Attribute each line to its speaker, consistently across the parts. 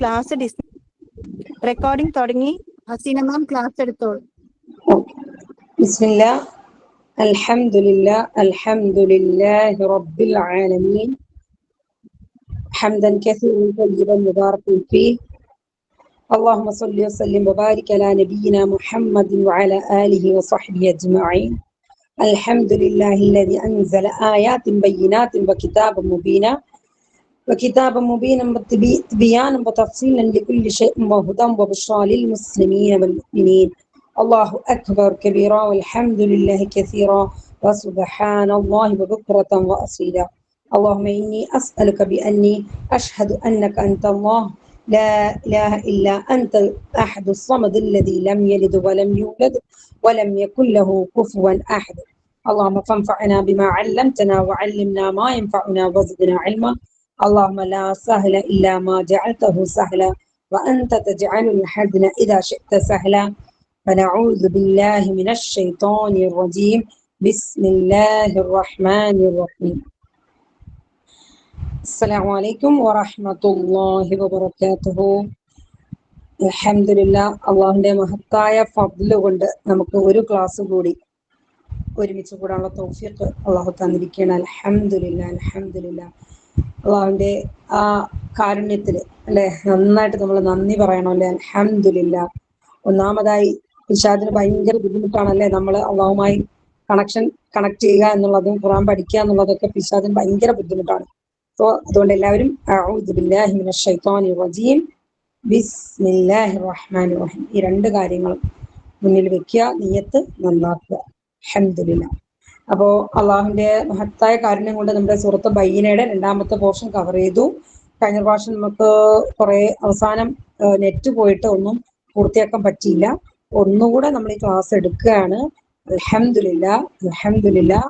Speaker 1: Class recording തുടങ്ങി. ഹസീന മാം class എടുത്തോളൂ.
Speaker 2: ബിസ്മില്ലാ അൽഹംദുലില്ലാ അൽഹംദുലില്ലാഹി റബ്ബിൽ ആലമീൻ ഹംദൻ കസീറൻ തയ്യിബൻ മുബാറകൻ ഫീഹി اللهم صل وسلم وبارك على نبينا محمد وعلى آله وصحبه أجمعين. الحمد لله الذي أنزل آيات بينات وكتابا مبينا بيانا وتفصيلا لكل شيء وهدى وبشرى للمسلمين والمؤمنين. الله أكبر كبيرا والحمد لله كثيرا وسبحان الله وبكرة وأصيلا. اللهم إني أسألك بأني أشهد أنك أنت الله لا إله إلا أنت الأحد الصمد الذي لم يلد ولم يولد ولم يكن له كفوا أحد. اللهم فانفعنا بما علمتنا وعلمنا ما ينفعنا وزدنا علما. اللهم لا سهل إلا ما جعلته سهلا وأنت تجعل الحزن إذا شئت سهلا. فنعوذ بالله من الشيطان الرجيم. بسم الله الرحمن الرحيم. السلام عليكم ورحمة الله وبركاته. അൽഹംദുലില്ലാ, അള്ളാഹുവിന്റെ മഹത്തായ ഫദ്ല് കൊണ്ട് നമുക്ക് ഒരു ക്ലാസ് കൂടി ഒരുമിച്ച് കൂടാനുള്ള തൗഫീഖ് അള്ളാഹു തന്നിരിക്കുകയാണ്. അൽഹംദുലില്ലാ അൽഹംദുലില്ലാ. അള്ളാഹുവിന്റെ ആ കാരുണ്യത്തില് അല്ലെ നന്നായിട്ട് നമ്മൾ നന്ദി പറയണം അല്ലെ. അൽഹംദുലില്ലാ. ഒന്നാമതായി ഇർഷാദിന് ഭയങ്കര ബുദ്ധിമുട്ടാണല്ലേ നമ്മൾ അള്ളാഹുമായി കണക്ട് ചെയ്യുക എന്നുള്ളതും ഖുർആൻ പഠിക്കുക എന്നുള്ളതൊക്കെ ഇർഷാദിന് ഭയങ്കര ബുദ്ധിമുട്ടാണ്. സോ അതുകൊണ്ട് എല്ലാവരും അഊദു ബില്ലാഹി മിനശ് ശൈത്വാനിർ റജീം ബിസ്മില്ലാഹിർ റഹ്മാനിർ റഹീം ഈ രണ്ട് കാര്യങ്ങളും മുന്നിൽ വെക്കുക, നിയ്യത്ത് നന്നാക്കുക. അൽഹംദുലില്ലാ. അപ്പോ അള്ളാഹുവിന്റെ മഹത്തായ കാരുണ്യം കൊണ്ട് നമ്മുടെ സൂറത്ത് ബയ്യിനയുടെ 2ാമത്തെ പോർഷൻ കവർ ചെയ്തു. കഴിഞ്ഞ പ്രാവശ്യം നമുക്ക് കുറെ അവസാനം നെറ്റ് പോയിട്ട് ഒന്നും പൂർത്തിയാക്കാൻ പറ്റിയില്ല. ഒന്നുകൂടെ നമ്മൾ ഈ ക്ലാസ് എടുക്കുകയാണ്. അൽഹംദുലില്ലാ അൽഹംദുലില്ലാ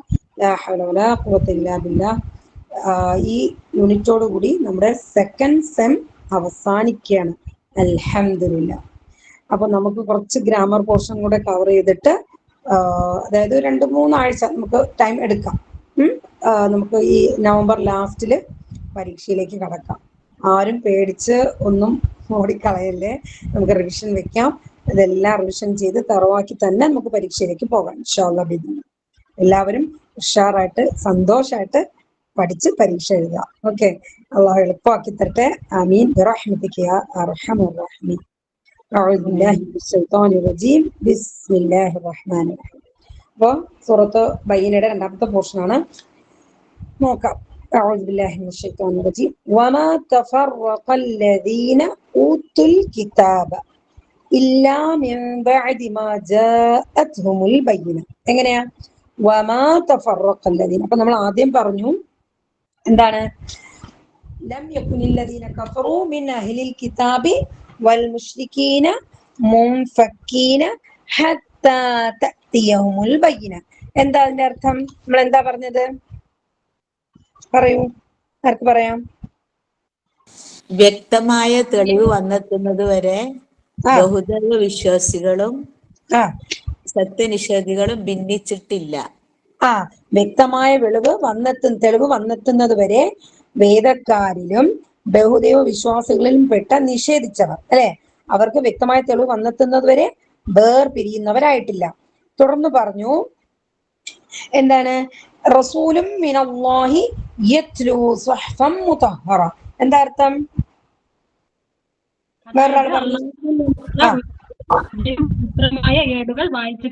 Speaker 2: ലാ ഹൗല വലാ ഖുവത ഇല്ലാ ബില്ലാഹ്. ഈ യൂണിറ്റോട് കൂടി നമ്മുടെ സെക്കൻഡ് സെം അവസാനിക്കുകയാണ്. അൽഹംദുലില്ലാ. അപ്പൊ നമുക്ക് കുറച്ച് ഗ്രാമർ പോർഷൻ കൂടെ കവർ ചെയ്തിട്ട് അതായത് 2-3 ആഴ്ച നമുക്ക് ടൈം എടുക്കാം. നമുക്ക് ഈ നവംബർ ലാസ്റ്റില് പരീക്ഷയിലേക്ക് കടക്കാം. ആരും പേടിച്ച് ഒന്നും ഓടിക്കളയല്ലേ. നമുക്ക് റിവിഷൻ വെക്കാം. ഇതെല്ലാം റിവിഷൻ ചെയ്ത് തറവാക്കി തന്നെ നമുക്ക് പരീക്ഷയിലേക്ക് പോകാം ഇൻഷാ അല്ലാഹ് ബിഇദ്നില്ലാഹ്. എല്ലാവരും ഉഷാറായിട്ട് സന്തോഷമായിട്ട് പഠിച്ച് പരീക്ഷ എഴുതുക. ഓക്കെ, അള്ളാഹു എളുപ്പമാക്കി തരട്ടെ. ആമീൻ ബിറഹ്മതിക യാ അർഹമർ റഹീമീൻ. അഊദു ബില്ലാഹി മിനശ് ശൈത്വാനിർ റജീം ബിസ്മില്ലാഹിർ റഹ്മാനിർ റഹീം. അപ്പോൾ സൂറത്ത് ബയ്യിനയുടെ 2ാമത്തെ പോർഷനാണ്. നോക്കാം. അഊദു ബില്ലാഹി മിനശ് ശൈത്വാനിർ റജീം. വമാ തഫറഖല്ലദീന ഊതുൽ കിതാബ ഇല്ലാ മിൻ ബഅദി മാ ജാഅത്ഹുമുൽ ബയ്യിന. എങ്ങനെയാ? വമാ തഫറഖല്ലദീന. അപ്പൊ നമ്മൾ ആദ്യം പറഞ്ഞു എന്താണ്? ലം യകുനില്ലദീന കഫറൂ മിൻ അഹ്ലിൽ കിതാബി വൽ മുശ്രികീന മുൻഫക്കീന ഹത്താ തഅതിയഹുമുൽ ബയ്യിന. എന്താ അതിന്റെ അർത്ഥം? നമ്മൾ എന്താ പറഞ്ഞത്? പറയൂ, ആർക്ക് പറയാം?
Speaker 3: വ്യക്തമായ തെളിവ് വന്നെത്തുന്നത് വരെ ബഹുദൈവ വിശ്വാസികളും സത്യനിഷേധികളും ഭിന്നിച്ചിട്ടില്ല.
Speaker 2: വ്യക്തമായ തെളിവ് വന്നെത്തുന്നത് വരെ വേദക്കാരിലും ബഹുദൈവ വിശ്വാസികളിലും പെട്ട നിഷേധിച്ചവർ അല്ലെ, അവർക്ക് വ്യക്തമായ തെളിവ് വന്നെത്തുന്നത് വരെ പിരിയുന്നവരായിട്ടില്ല. തുടർന്ന് പറഞ്ഞു എന്താണ്? റസൂലും മിനല്ലാഹി യത്ലൂ സുഹ്ഫൻ മുതഹ്ഹറ. എന്താ അർത്ഥം? വേറൊരാൾ പറഞ്ഞു. വായിച്ചു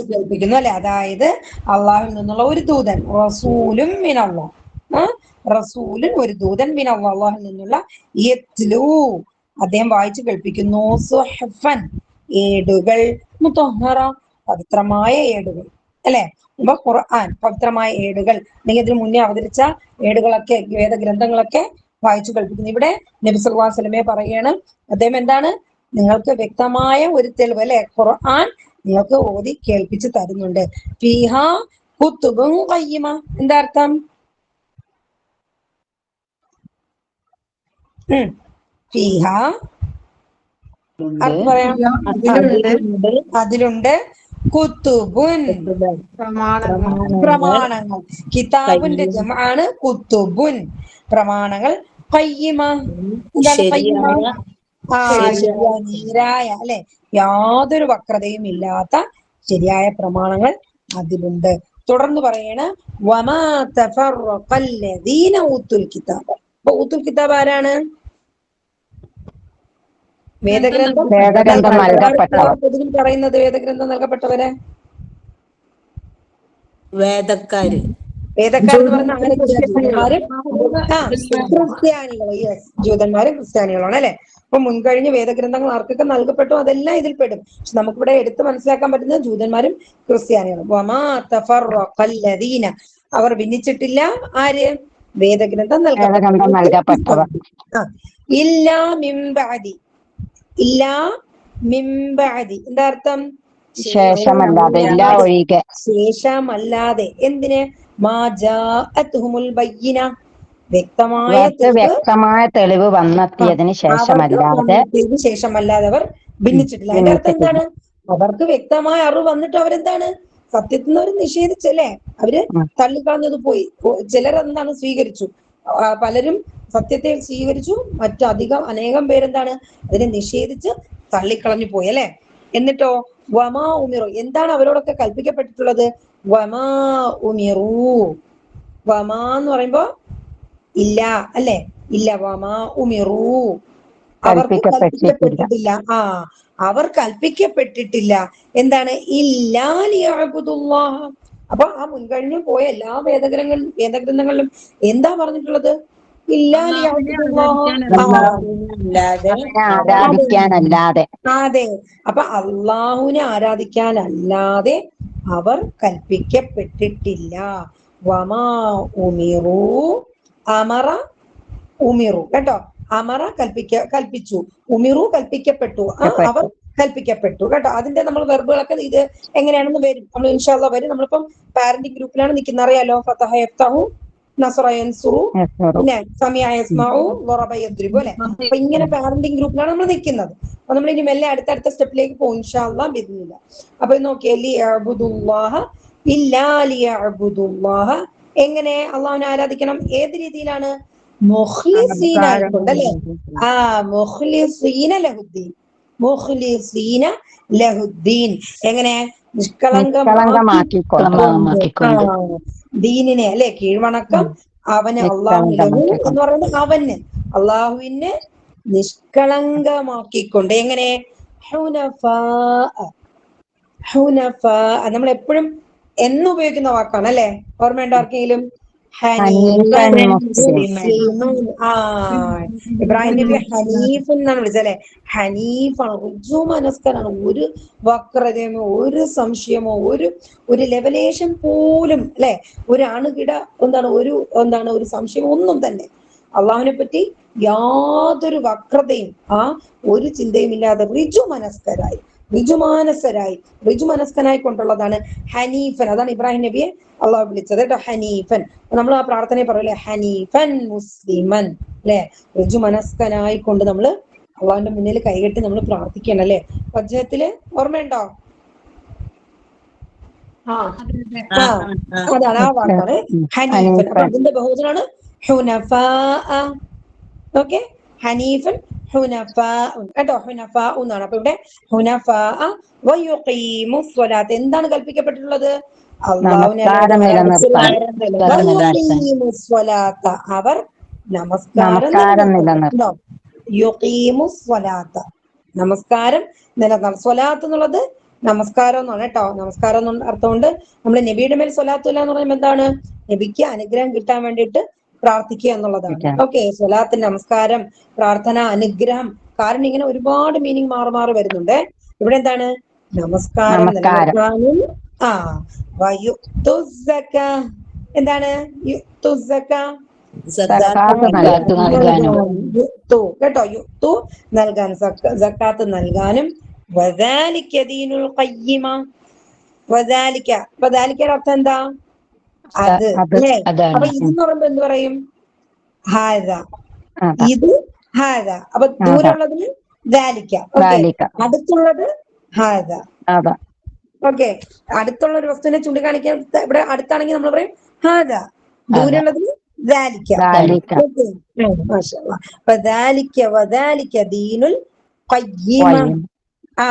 Speaker 2: കേൾപ്പിക്കുന്നു അല്ലെ. അതായത് അള്ളാഹുവിൽ നിന്നുള്ള ഒരു ദൂതൻ, റസൂലും മിനല്ലാഹ്, റസൂലും ഒരു ദൂതൻ, മിനല്ലാഹ് അള്ളാഹുവിൽ നിന്നുള്ള, യത്ലൂ അദ്ദേഹം വായിച്ചു കേൾപ്പിക്കുന്നു, സുഹ്ഫൻ ഏടുകൾ, മുതഹ്ഹറ പവിത്രമായ ഏടുകൾ അല്ലെ. അപ്പൊ ഖുർആൻ പവിത്രമായ ഏടുകൾ അല്ലെങ്കിൽ ഇതിനു മുന്നേ അവതരിച്ച ഏടുകളൊക്കെ വേദഗ്രന്ഥങ്ങളൊക്കെ വായിച്ചു കേൾപ്പിക്കുന്നു. ഇവിടെ നബി സല്ലല്ലാഹു അലൈഹി വസല്ലമയെ പറയുകയാണ്, അദ്ദേഹം എന്താണ് നിങ്ങൾക്ക് വ്യക്തമായ ഒരു തെളിവ് അല്ലെ ഖുർആൻ നിങ്ങൾക്ക് ഓതി കേൾപ്പിച്ച് തരുന്നുണ്ട്. ഫീഹാ കുതുബുൻ ഖയ്യിമ. എന്താ അർത്ഥം? ഫീഹാ ആർക്ക് പറയാം? അതിലുണ്ട് കുതുബുൻ പ്രമാണങ്ങൾ. കിതാബിന്റെ ജംആണ് കുതുബുൻ പ്രമാണങ്ങൾ. ഖയ്യിമ എന്താണ് ഖയ്യിമ?
Speaker 3: ശരിയായ
Speaker 2: നേരായ അല്ലെ, യാതൊരു വക്രതയും ഇല്ലാത്ത ശരിയായ പ്രമാണങ്ങൾ അതിലുണ്ട്. തുടർന്ന് പറയണ വമാ തഫറഖല്ലദീന ഊത്തുൽ കിതാബ്. അപ്പൊ ഊത്തുൽ കിതാബ് ആരാണ്? വേദഗ്രന്ഥം
Speaker 4: നൽകപ്പെട്ടവർ.
Speaker 2: പൊതുവിൽ പറയുന്നത് വേദഗ്രന്ഥം നൽകപ്പെട്ടവരെ
Speaker 3: വേദക്കാര്,
Speaker 2: വേദക്കാരെന്ന് പറഞ്ഞ ആരൊക്കെയാ? ജൂതന്മാരും ക്രിസ്ത്യാനികളും. യെസ്, ജൂതന്മാരും ക്രിസ്ത്യാനികളാണ് അല്ലെ. അപ്പൊ മുൻകഴിഞ്ഞ് വേദഗ്രന്ഥങ്ങൾ ആർക്കൊക്കെ നൽകപ്പെട്ടു അതെല്ലാം ഇതിൽ പെടും. പക്ഷെ നമുക്കിവിടെ എടുത്ത് മനസ്സിലാക്കാൻ പറ്റുന്നത് ജൂതന്മാരും ക്രിസ്ത്യാനികളും. വമാ തഫറഖല്ലദീന, അവർ ഭിന്നിച്ചിട്ടില്ല. ആര്? വേദഗ്രന്ഥം
Speaker 4: നൽകപ്പെട്ടവർ.
Speaker 2: ഇല്ലാ മിൻ ബഅദി, ഇല്ലാ മിൻ ബഅദി എന്താ അർത്ഥം?
Speaker 4: ശേഷമല്ലാതെ, ഇല്ല ഒഴികെ.
Speaker 2: ശേഷമല്ലാതെ. എന്തിന്? മാ ജാഅത്ഹുമുൽ ബയ്യിന, വ്യക്തമായ
Speaker 4: തെളിവ് വന്നെത്തിയതിന്
Speaker 2: ശേഷമല്ലാതെ അവർ ഭിന്നിച്ചിട്ടില്ല. അതിന്റെ അർത്ഥം എന്താണ്? അവർക്ക് വ്യക്തമായ അറിവ് വന്നിട്ട് അവരെന്താണ്? സത്യത്തിൽ നിന്ന് അവർ നിഷേധിച്ചല്ലേ, അവര് തള്ളിക്കളഞ്ഞത് പോയി. ചിലരെന്താണ് സ്വീകരിച്ചു, പലരും സത്യത്തെ സ്വീകരിച്ചു, അനേകം പേരെന്താണ് അതിനെ നിഷേധിച്ച് തള്ളിക്കളഞ്ഞു പോയി അല്ലെ. എന്നിട്ടോ വമാ ഉമിറു, എന്താണ് അവരോടൊക്കെ കൽപ്പിക്കപ്പെട്ടിട്ടുള്ളത്? വമാ ഉമിറു, വമാ എന്ന് പറയുമ്പോ ഇല്ല അല്ലെ, ഇല്ല. വമാ ഉമിറു, അവർക്ക് കൽപ്പിക്കപ്പെട്ടിട്ടില്ല. അവർ കൽപ്പിക്കപ്പെട്ടിട്ടില്ല. എന്താണ്? ഇല്ലാ ലിയഅ്ബുദുല്ലാഹ. അപ്പൊ ആ മുൻകഴിഞ്ഞു പോയ എല്ലാ വേദഗ്രന്ഥങ്ങളിലും എന്താ പറഞ്ഞിട്ടുള്ളത്? ഇല്ലാ ലിയഅ്ബുദുല്ലാഹ,
Speaker 4: ആരാധിക്കാനല്ലാതെ.
Speaker 2: അതെ. അപ്പൊ അള്ളാഹുവിനെ ആരാധിക്കാനല്ലാതെ അവർ കൽപ്പിക്കപ്പെട്ടിട്ടില്ല. വമാ ഉമിറു, അമറ ഉമിറു കേട്ടോ, അമറ കൽപ്പിച്ചു, ഉമിറു കൽപ്പിക്കപ്പെട്ടു, അവർ കൽപ്പിക്കപ്പെട്ടു കേട്ടോ. അതിന്റെ നമ്മൾ വെർബുകളൊക്കെ ഇത് എങ്ങനെയാണെന്ന് വരും, നമ്മൾ ഇൻഷാ അല്ലാഹ് വരും. നമ്മളിപ്പം പാരന്റിംഗ് ഗ്രൂപ്പിലാണ് നിൽക്കുന്നത്, അറിയാലോ. ഫതഹ യഫ്തഹു, നസറ യൻസുറു, പിന്നെ സമിഅ യസ്മഉ, ളറബ യദ്രിബു അല്ലെ. അപ്പൊ ഇങ്ങനെ പാരന്റിംഗ് ഗ്രൂപ്പിലാണ് നമ്മൾ നിൽക്കുന്നത്. അപ്പൊ നമ്മൾ ഇനി മെല്ലെ അടുത്ത സ്റ്റെപ്പിലേക്ക് പോകും ഇൻഷാ അല്ലാഹ് ബിഇദ്നില്ലാ. അപ്പൊ നോക്കിയേ, ലിയഅ്ബുദുല്ലാഹ ഇല്ലാ ലിയഅ്ബുദുല്ലാഹ, എങ്ങനെ അള്ളാഹുവിനെ ആരാധിക്കണം? ഏത് രീതിയിലാണ്? മുഖ്ലിസീന ആയിക്കൊണ്ട് അല്ലെ. മുഖ്ലിസീന ലഹുദ്ദീൻ, മുഖ്ലിസീന ലഹുദ്ദീൻ. എങ്ങനെ? നിഷ്കളങ്കമാക്കിക്കൊണ്ട് ദീനിനെ അല്ലെ, കീഴ്വണക്കം അവന്, അള്ളാഹു എന്ന് പറയുന്നത് അവന്, അള്ളാഹുവിനെ നിഷ്കളങ്കമാക്കിക്കൊണ്ട്. എങ്ങനെ? ഹുനഫാ, ഹുനഫാ നമ്മൾ എപ്പോഴും എന്നുപയോഗിക്കുന്ന വാക്കാണ് അല്ലെ, ഓർമ്മയുണ്ടോ ആർക്കെങ്കിലും? ഇബ്രാഹിം നബി ഹനീഫ് എന്നാണ് വിളിച്ചല്ലേ. ഹനീഫാണ്, റുജു മനസ്കനാണ്. ഒരു വക്രതയമോ ഒരു സംശയമോ ഒരു ലെവലേഷൻ പോലും അല്ലെ, ഒരു അണുകിട ഒരു സംശയം ഒന്നും തന്നെ അള്ളാഹുവിനെ പറ്റി യാതൊരു വക്രതയും ഒരു ചിന്തയും ഇല്ലാതെ ഋജുമാനസ്കനായി കൊണ്ടുള്ളതാണ് ഹനീഫൻ. അതാണ് ഇബ്രാഹിം നബിയെ അള്ളാഹു വിളിച്ചത് കേട്ടോ, ഹനീഫൻ. നമ്മൾ ആ പ്രാർത്ഥനയെ പറയല്ലേ, ഹനീഫൻ മുസ്ലിമൻ അല്ലെ. ഋജുമനസ്കനായി കൊണ്ട് നമ്മൾ അള്ളാഹുവിന്റെ മുന്നിൽ കൈകെട്ടി നമ്മൾ പ്രാർത്ഥിക്കണം അല്ലെ. വചനത്തില് ഓർമ്മയുണ്ടോ? അതാണ് ആ വാക്കാണ് ഹനീഫൻ. അപ്പൊ അതിന്റെ ബഹുവചനാണ് ഹുനഫാ. ഓക്കെ, ഹനീഫൻ ഹുനഫാ കേട്ടോ, ഹുനഫാ എന്നാണ്. അപ്പൊ ഇവിടെ ഹുനഫാ വയുഖീമു സ്വലാത്ത്, എന്താണ് കൽപ്പിക്കപ്പെട്ടിട്ടുള്ളത്? അള്ളാഹുവിനെ അവർ നമസ്കാരം നിലനിർത്തും. സ്വലാത്ത് എന്നുള്ളത് നമസ്കാരം എന്നാണ് കേട്ടോ. നമസ്കാരം എന്ന അർത്ഥമുണ്ട്. നമ്മൾ നബിയുടെ മേൽ സ്വലാത്തുല്ല എന്ന് പറയുമ്പോൾ എന്താണ്? നബിക്ക് അനുഗ്രഹം കിട്ടാൻ വേണ്ടിയിട്ട് പ്രാർത്ഥിക്കുക എന്നുള്ളതാണ്. ഓക്കെ, സ്വലാത്ത്, നമസ്കാരം, പ്രാർത്ഥന, അനുഗ്രഹം. കാരണം ഇങ്ങനെ ഒരുപാട് മീനിങ് മാറി വരുന്നുണ്ട്. ഇവിടെ എന്താണ്? നമസ്കാരം നിലനിർത്താനും എന്താണ്? കേട്ടോ, യുക്തു നൽകാൻ, സക്കാത്ത് നൽകാനും. വദാലിക ദീനുൽ ഖയ്യിമ, വദാലിക്കയുടെ അർത്ഥം എന്താ? അത് അല്ലേ. അപ്പൊ ഇതെന്ന് പറയുമ്പോ എന്ത് പറയും? ഹാദ, ഇത് ഹാദ. അപ്പൊ ദൂരമുള്ളതിന് ദാലിക, ഓക്കെ. അടുത്തുള്ളത് ഹാദ. ഓക്കെ, അടുത്തുള്ള ഒരു വസ്തുവിനെ ചൂണ്ടിക്കാണിക്കാൻ ഇവിടെ അടുത്താണെങ്കിൽ നമ്മൾ പറയും ഹാദ, ദൂരമുള്ളതിന് ذلك.
Speaker 4: ذلك
Speaker 2: ഓക്കേ. മാഷാ അല്ലാഹ്. അപ്പൊ ذلك وذلك دين القيمة.
Speaker 4: വയ്യും
Speaker 2: ആ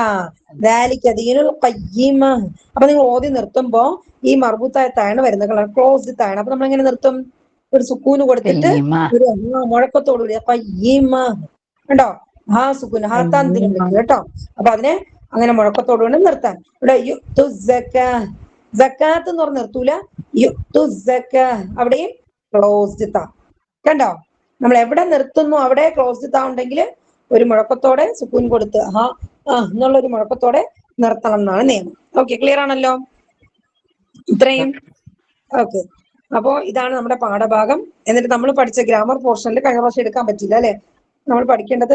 Speaker 2: ذلك دين القيمة. അപ്പൊ നിങ്ങൾ ഓതി നിർത്തുമ്പോ ഈ മർബൂത്തായ താഴെ വരുന്ന കളർ ക്ലോസ്ഡ് താഴെ. അപ്പൊ നമ്മൾ എങ്ങനെ നിർത്തും? ഒരു സുക്കൂന് കൊടുത്തിട്ട്
Speaker 4: കയ്യിമ
Speaker 2: ഒരു മുഴക്കത്തോടുകൂടി ഖയ്യിമ ഉണ്ടോ? ഹാ സുക്കൂന് ഹാത്താന്തിനും വെക്കുക കേട്ടോ. അപ്പൊ അതിനെ അങ്ങനെ മുഴക്കത്തോടുകൂടി നിർത്താൻ. ഇവിടെ സക്കാത്ത് എന്ന് പറഞ്ഞ് നിർത്തൂല. അവിടെയും ക്ലോസ്ഡ് താ. കണ്ടോ? നമ്മൾ എവിടെ നിർത്തുന്നു അവിടെ ക്ലോസ്ഡ് താ ഉണ്ടെങ്കിൽ ഒരു മുഴക്കത്തോടെ സുക്കൂൻ കൊടുത്ത് ഹാ എന്നുള്ള ഒരു മുഴക്കത്തോടെ നിർത്തണം എന്നാണ് നിയമം. ഓക്കെ, ക്ലിയർ ആണല്ലോ ഇത്രയും? ഓക്കെ. അപ്പോ ഇതാണ് നമ്മുടെ പാഠഭാഗം. എന്നിട്ട് നമ്മൾ പഠിച്ച ഗ്രാമർ പോർഷനിൽ കഴിഞ്ഞ പ്രാവശ്യം എടുക്കാൻ പറ്റില്ല അല്ലെ? നമ്മൾ പഠിക്കേണ്ടത്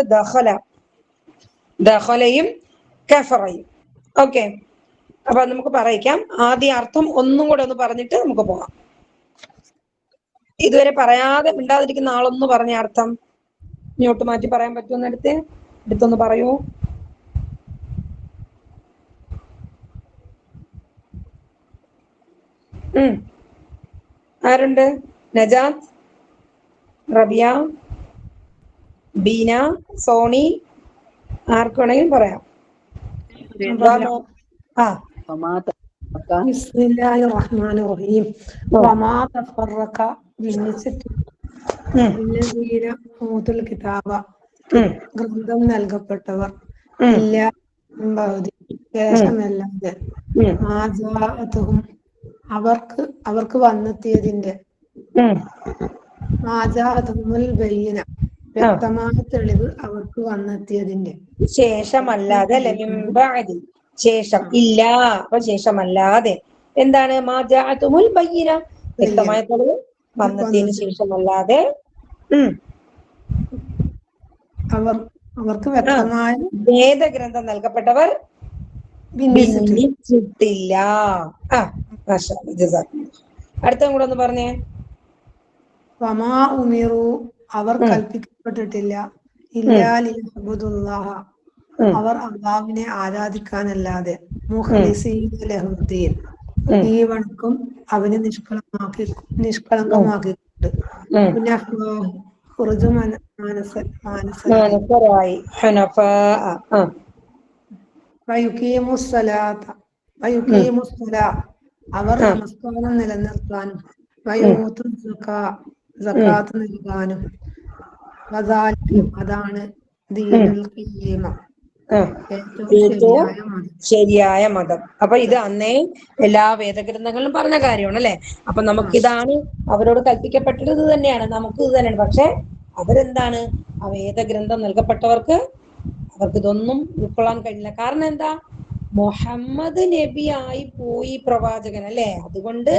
Speaker 2: ദഖലയും കഫറയും. ഓക്കെ, അപ്പൊ നമുക്ക് പറയിക്കാം. ആദ്യ അർത്ഥം ഒന്നും കൂടെ ഒന്ന് പറഞ്ഞിട്ട് നമുക്ക് പോകാം. ഇതുവരെ പറയാതെ മിണ്ടാതിരിക്കുന്ന ആളൊന്ന് പറഞ്ഞ അർത്ഥം ഇങ്ങോട്ട് മാറ്റി പറയാൻ പറ്റുമെന്ന് എടുത്തൊന്ന് പറയൂ. ആരുണ്ട്? നജാത്ത്, റബിയ, ബീന, സോണി, ആർക്കുണെങ്കിലും പറയാം.
Speaker 5: ബിസ്മില്ലാഹിർ റഹ്മാനിർ റഹീം. വമാ തഫറഖ ബിന്നിസത്തി അല്ലദീന ഊതുൽ കിതാബ. ഗ്രന്ഥം നൽകപ്പെട്ടവർ ഇല്ല ശേഷമല്ലാതെ മാജാഅതുഹും അവർക്ക് വന്നെത്തിയതിന്റെ മാജാഅതുഹുൽ ബയ്യിന വ്യക്തമായ തെളിവ് അവർക്ക് വന്നെത്തിയതിന്റെ
Speaker 2: ശേഷമല്ലാതെ അല്ലെ? മിംബഅദി ശേഷം ഇല്ല. അപ്പൊ ശേഷമല്ലാതെ എന്താണ്? മാജാഅതുൽ ബയ്യിന വ്യക്തമായ തെളിവ് വന്നെത്തിയതിന് ശേഷമല്ലാതെ
Speaker 5: അവർക്ക് വ്യക്തമായ
Speaker 2: വേദഗ്രന്ഥം നൽകപ്പെട്ടവർ ഭിന്നിച്ചിട്ടില്ല. അടുത്ത കൂടെ ഒന്ന് പറഞ്ഞേ.
Speaker 5: വമാ ഉമിറു അവർ കൽപ്പിക്കപ്പെട്ടിട്ടില്ല ഇല്ലാ ലിയഅ്ബുദുല്ലാഹ അവർ അല്ലാഹുവിനെ ആരാധിക്കാനല്ലാതെ മുഖ്ലിസീന ലഹുദ്ദീൻ ഈ വണക്കം അവന് നിഷ്കളങ്കമാക്കിക്കൊണ്ട്
Speaker 2: മനസ്സരായി
Speaker 5: അവർ നമസ്കാരം നിലനിർത്താനും സകാത്ത് നൽകാനും അതാണ് ദീനുൽ ഖയ്യിമ
Speaker 2: ശരിയായ മതം. അപ്പൊ ഇത് അന്നേ എല്ലാ വേദഗ്രന്ഥങ്ങളിലും പറഞ്ഞ കാര്യമാണ് അല്ലെ? അപ്പൊ നമുക്കിതാണ് അവരോട് കൽപ്പിക്കപ്പെട്ടത്. ഇത് തന്നെയാണ്, നമുക്ക് ഇത് തന്നെയാണ്. പക്ഷെ അവരെന്താണ്? ആ വേദഗ്രന്ഥം നൽകപ്പെട്ടവർക്ക് അവർക്ക് ഇതൊന്നും ഉൾക്കൊള്ളാൻ കഴിഞ്ഞില്ല. കാരണം എന്താ? മുഹമ്മദ് നബി ആയി പോയി പ്രവാചകൻ അല്ലെ? അതുകൊണ്ട്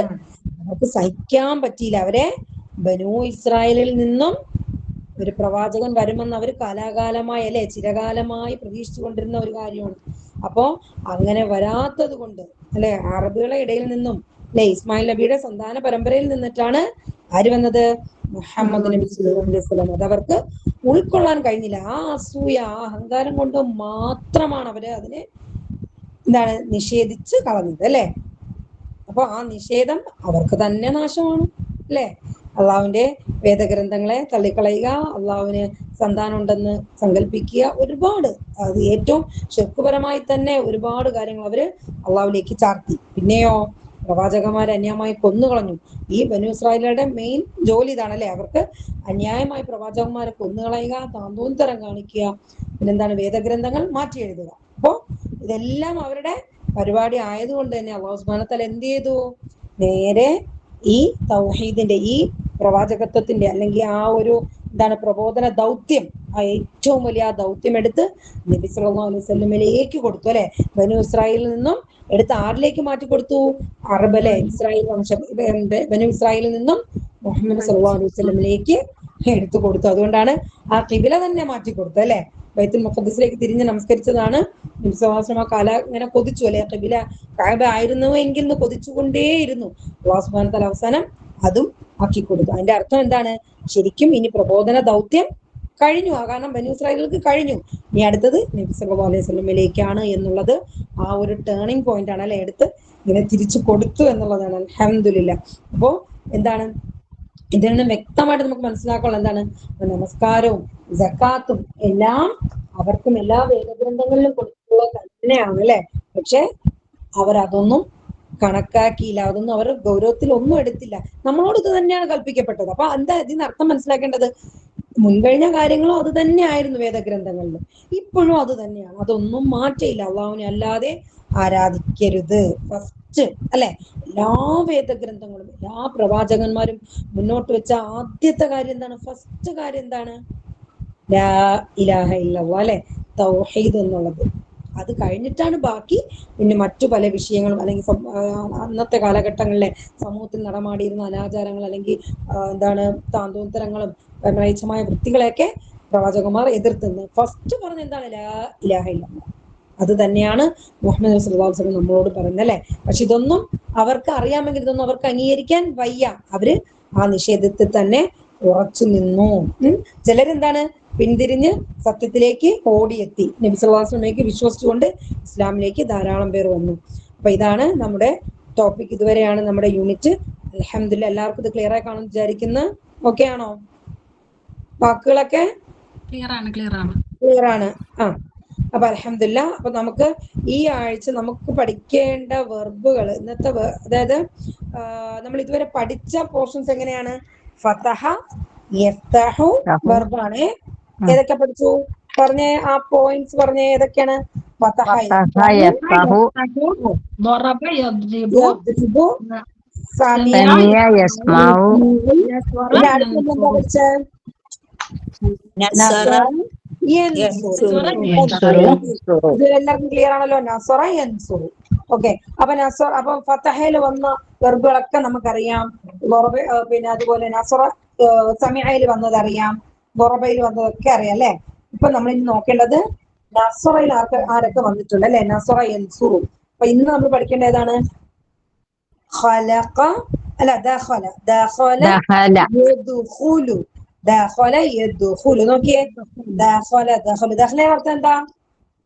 Speaker 2: അവർക്ക് സഹിക്കാൻ പറ്റിയില്ല. അവരെ ബനൂ ഇസ്രായേലിൽ നിന്നും ഒരു പ്രവാചകൻ വരുമെന്ന് അവർ കാലാകാലമായി അല്ലെ ചിരകാലമായി പ്രതീക്ഷിച്ചു കൊണ്ടിരുന്ന ഒരു കാര്യമാണ്. അപ്പോ അങ്ങനെ വരാത്തത് കൊണ്ട് അല്ലെ അറബികളുടെ ഇടയിൽ നിന്നും അല്ലെ ഇസ്മായിൽ നബിയുടെ സന്താന പരമ്പരയിൽ നിന്നിട്ടാണ് ആര് വന്നത്? മുഹമ്മദ് നബി സല്ലല്ലാഹു അലൈഹി വസല്ലം. അത് അവർക്ക് ഉൾക്കൊള്ളാൻ കഴിഞ്ഞില്ല. ആ അസൂയ, ആ അഹങ്കാരം കൊണ്ട് മാത്രമാണ് അവര് അതിനെ എന്താണ് നിഷേധിച്ച് കളഞ്ഞത് അല്ലെ? അപ്പൊ ആ നിഷേധം അവർക്ക് തന്നെ നാശമാണ് അല്ലെ? അള്ളാഹുവിന്റെ വേദഗ്രന്ഥങ്ങളെ തള്ളിക്കളയുക, അള്ളാഹുവിന് സന്താനം ഉണ്ടെന്ന് സങ്കല്പിക്കുക, ഒരുപാട് അത് ഏറ്റവും ശിർക്കുപരമായി തന്നെ ഒരുപാട് കാര്യങ്ങൾ അവര് അള്ളാഹുവിലേക്ക് ചാർത്തി. പിന്നെയോ പ്രവാചകന്മാരെ അന്യായമായി കൊന്നുകളഞ്ഞു. ഈ ബനൂ ഇസ്രായേലുകളുടെ മെയിൻ ജോലി ഇതാണല്ലേ? അവർക്ക് അന്യായമായി പ്രവാചകന്മാരെ കൊന്നുകളയുക, താന്തോന്നിത്തരം കാണിക്കുക, പിന്നെന്താണ് വേദഗ്രന്ഥങ്ങൾ മാറ്റി എഴുതുക. അപ്പോ ഇതെല്ലാം അവരുടെ പരിപാടി ആയതുകൊണ്ട് തന്നെ അള്ളാഹു സുബ്ഹാനഹു വ തആല എന്ത് ചെയ്തു? നേരെ ഈ തൗഹീദിന്റെ ഈ പ്രവാചകത്വത്തിന്റെ അല്ലെങ്കിൽ ആ ഒരു എന്താണ് പ്രബോധന ദൗത്യം, ആ ഏറ്റവും വലിയ ആ ദൗത്യം എടുത്ത് നബി സല്ലല്ലാഹു അലൈഹി വസല്ലമയിലേക്ക് കൊടുത്തു അല്ലെ? ബനൂ ഇസ്രായേലിൽ നിന്നും എടുത്ത് ആരിലേക്ക് മാറ്റി കൊടുത്തു? അറബ് അല്ലെ? ഇസ്രായേൽ വംശം ബനൂ ഇസ്രായേലിൽ നിന്നും മുഹമ്മദ് സല്ലല്ലാഹു അലൈഹി വസല്ലമയിലേക്ക് എടുത്തു കൊടുത്തു. അതുകൊണ്ടാണ് ആ ഖിബല തന്നെ മാറ്റി കൊടുത്തു അല്ലെ? ബൈത്തുൽ മുഖദ്ദിസിലേക്ക് തിരിഞ്ഞ് നമസ്കരിച്ചതാണ് നബി സല്ലല്ലാഹു അലൈഹി വസല്ലം. കാല ഇങ്ങനെ കൊതിച്ചു അല്ലെ? ഖിബല കഅബ ആയിരുന്നു എങ്കിൽ എന്ന് കൊതിച്ചുകൊണ്ടേയിരുന്നു. അല്ലാഹു സുബ്ഹാനഹു വ തആല അവസാനം അതും ആക്കി കൊടുത്തു. അതിന്റെ അർത്ഥം എന്താണ്? ശരിക്കും ഇനി പ്രബോധന ദൗത്യം കഴിഞ്ഞു. കാരണം ബനൂ ഇസ്രായേലുകൾക്ക് കഴിഞ്ഞു. ഇനി അടുത്തത് നബി സല്ലല്ലാഹു അലൈഹി വസല്ലമയിലേക്കാണ് എന്നുള്ളത് ആ ഒരു ടേണിംഗ് പോയിന്റ് ആണ് അല്ലെ? എടുത്ത് ഇങ്ങനെ തിരിച്ചു കൊടുത്തു എന്നുള്ളതാണ്. അൽഹംദുലില്ലാഹ്. അപ്പോ എന്താണ് ഇതിൽ നിന്ന് വ്യക്തമായിട്ട് നമുക്ക് മനസ്സിലാക്കാനുള്ള എന്താണ്, നമസ്കാരവും സക്കാത്തും എല്ലാം അവർക്കും എല്ലാ വേദഗ്രന്ഥങ്ങളിലും കൊടുത്തുള്ള കൽപ്പനയാണ് അല്ലെ. പക്ഷെ അവരതൊന്നും കണക്കാക്കിയില്ല, അതൊന്നും അവർ ഗൗരവത്തിൽ ഒന്നും എടുത്തില്ല. നമ്മളോട് ഇത് തന്നെയാണ് കൽപ്പിക്കപ്പെട്ടത്. അപ്പൊ എന്താ ഇതിന് അർത്ഥം മനസ്സിലാക്കേണ്ടത്? മുൻകഴിഞ്ഞ കാര്യങ്ങളും അത് തന്നെയായിരുന്നു വേദഗ്രന്ഥങ്ങളിലും, ഇപ്പോഴും അത് തന്നെയാണ്. അതൊന്നും മാറ്റയില്ല. അള്ളാഹുവിനെ അല്ലാതെ ആരാധിക്കരുത് ഫസ്റ്റ് അല്ലെ. എല്ലാ വേദഗ്രന്ഥങ്ങളും എല്ലാ പ്രവാചകന്മാരും മുന്നോട്ട് വെച്ച ആദ്യത്തെ കാര്യം എന്താണ്? ഫസ്റ്റ് കാര്യം എന്താണ്? ലാ ഇലാഹ ഇല്ലല്ലാഹ് അല്ലെ, തൗഹീദ് എന്നുള്ളത്. അത് കഴിഞ്ഞിട്ടാണ് ബാക്കി പിന്നെ മറ്റു പല വിഷയങ്ങളും അല്ലെങ്കിൽ അന്നത്തെ കാലഘട്ടങ്ങളിലെ സമൂഹത്തിൽ നടമാടിയിരുന്ന അനാചാരങ്ങൾ അല്ലെങ്കിൽ എന്താണ് താന്തോത്തരങ്ങളും മ്ലേച്ഛമായ വൃത്തികളെയൊക്കെ പ്രവാചകന്മാർ എതിർത്തുന്നത്. ഫസ്റ്റ് പറഞ്ഞ എന്താണ്? ലാ ഇലാഹ ഇല്ലല്ലാഹ്. അത് തന്നെയാണ് മുഹമ്മദ് നബി സ്വല്ലല്ലാഹു അലൈഹി വസല്ലം നമ്മളോട് പറയുന്നത് അല്ലെ. പക്ഷെ ഇതൊന്നും അവർക്ക് അറിയാമെങ്കിൽ ഇതൊന്നും അവർക്ക് അംഗീകരിക്കാൻ വയ്യ. അവര് ആ നിഷേധത്തിൽ തന്നെ ഉറച്ചു നിന്നു. ചിലരെന്താണ് പിന്തിരിഞ്ഞ് സത്യത്തിലേക്ക് ഓടിയെത്തി. നബി സല്ലല്ലാഹു അലൈഹി വസല്ലമയ്ക്ക് വിശ്വസിച്ചുകൊണ്ട് ഇസ്ലാമിലേക്ക് ധാരാളം പേർ വന്നു. അപ്പൊ ഇതാണ് നമ്മുടെ ടോപ്പിക്. ഇതുവരെയാണ് നമ്മുടെ യൂണിറ്റ്. അൽഹംദുലില്ലാഹ് എല്ലാവർക്കും ഇത് ക്ലിയർ ആയി കാണുമെന്ന് വിചാരിക്കുന്നു. ഓക്കെ ആണോ? വാക്കുകളൊക്കെ ക്ലിയർ ആണ്. അപ്പൊ അൽഹംദുലില്ലാഹ്. അപ്പൊ നമുക്ക് ഈ ആഴ്ച നമുക്ക് പഠിക്കേണ്ട വെർബുകൾ ഇന്നത്തെ അതായത് നമ്മൾ ഇതുവരെ പഠിച്ച പോർഷൻസ് എങ്ങനെയാണ്? ഫതഹ, യഫ്തഹു വെർബാണ്. ഏതൊക്കെ പഠിച്ചു? പറഞ്ഞേ, ആ പോയിന്റ്സ് പറഞ്ഞേ ഏതൊക്കെയാണ്? ഫതഹ, യഫ്തഹു, ضرب يضرب, സമിഅ യസ്മഉ. പിന്നെ അടുത്ത എന്താ പഠിച്ചേ?
Speaker 3: നസറ
Speaker 2: ഇത് എല്ലാവർക്കും ക്ലിയർ ആണല്ലോ? നസറ യൻസുറു. ഓക്കെ. അപ്പൊ ഫതഹയിൽ വന്ന വെർബുകളൊക്കെ നമുക്കറിയാം. പിന്നെ അതുപോലെ നസറ സമിഅയിൽ വന്നതറിയാം, ദറബയിൽ വന്നതൊക്കെ അറിയാം അല്ലെ. ഇപ്പൊ നമ്മൾ ഇനി നോക്കേണ്ടത് നസറയിൽ ആരൊക്കെ വന്നിട്ടുണ്ട് അല്ലെ. നസറ യൻസുറു. അപ്പൊ ഇന്ന് നമ്മൾ പഠിക്കേണ്ട ഏതാണ്? ഖലഖ അല്ല ദഖല. ദഖല യദ്ഖുലു. ദഖല യദ്ഖുലു. നോക്കിയേ, ദഖല ദഖല. ദഖലയുടെ അർത്ഥം എന്താ?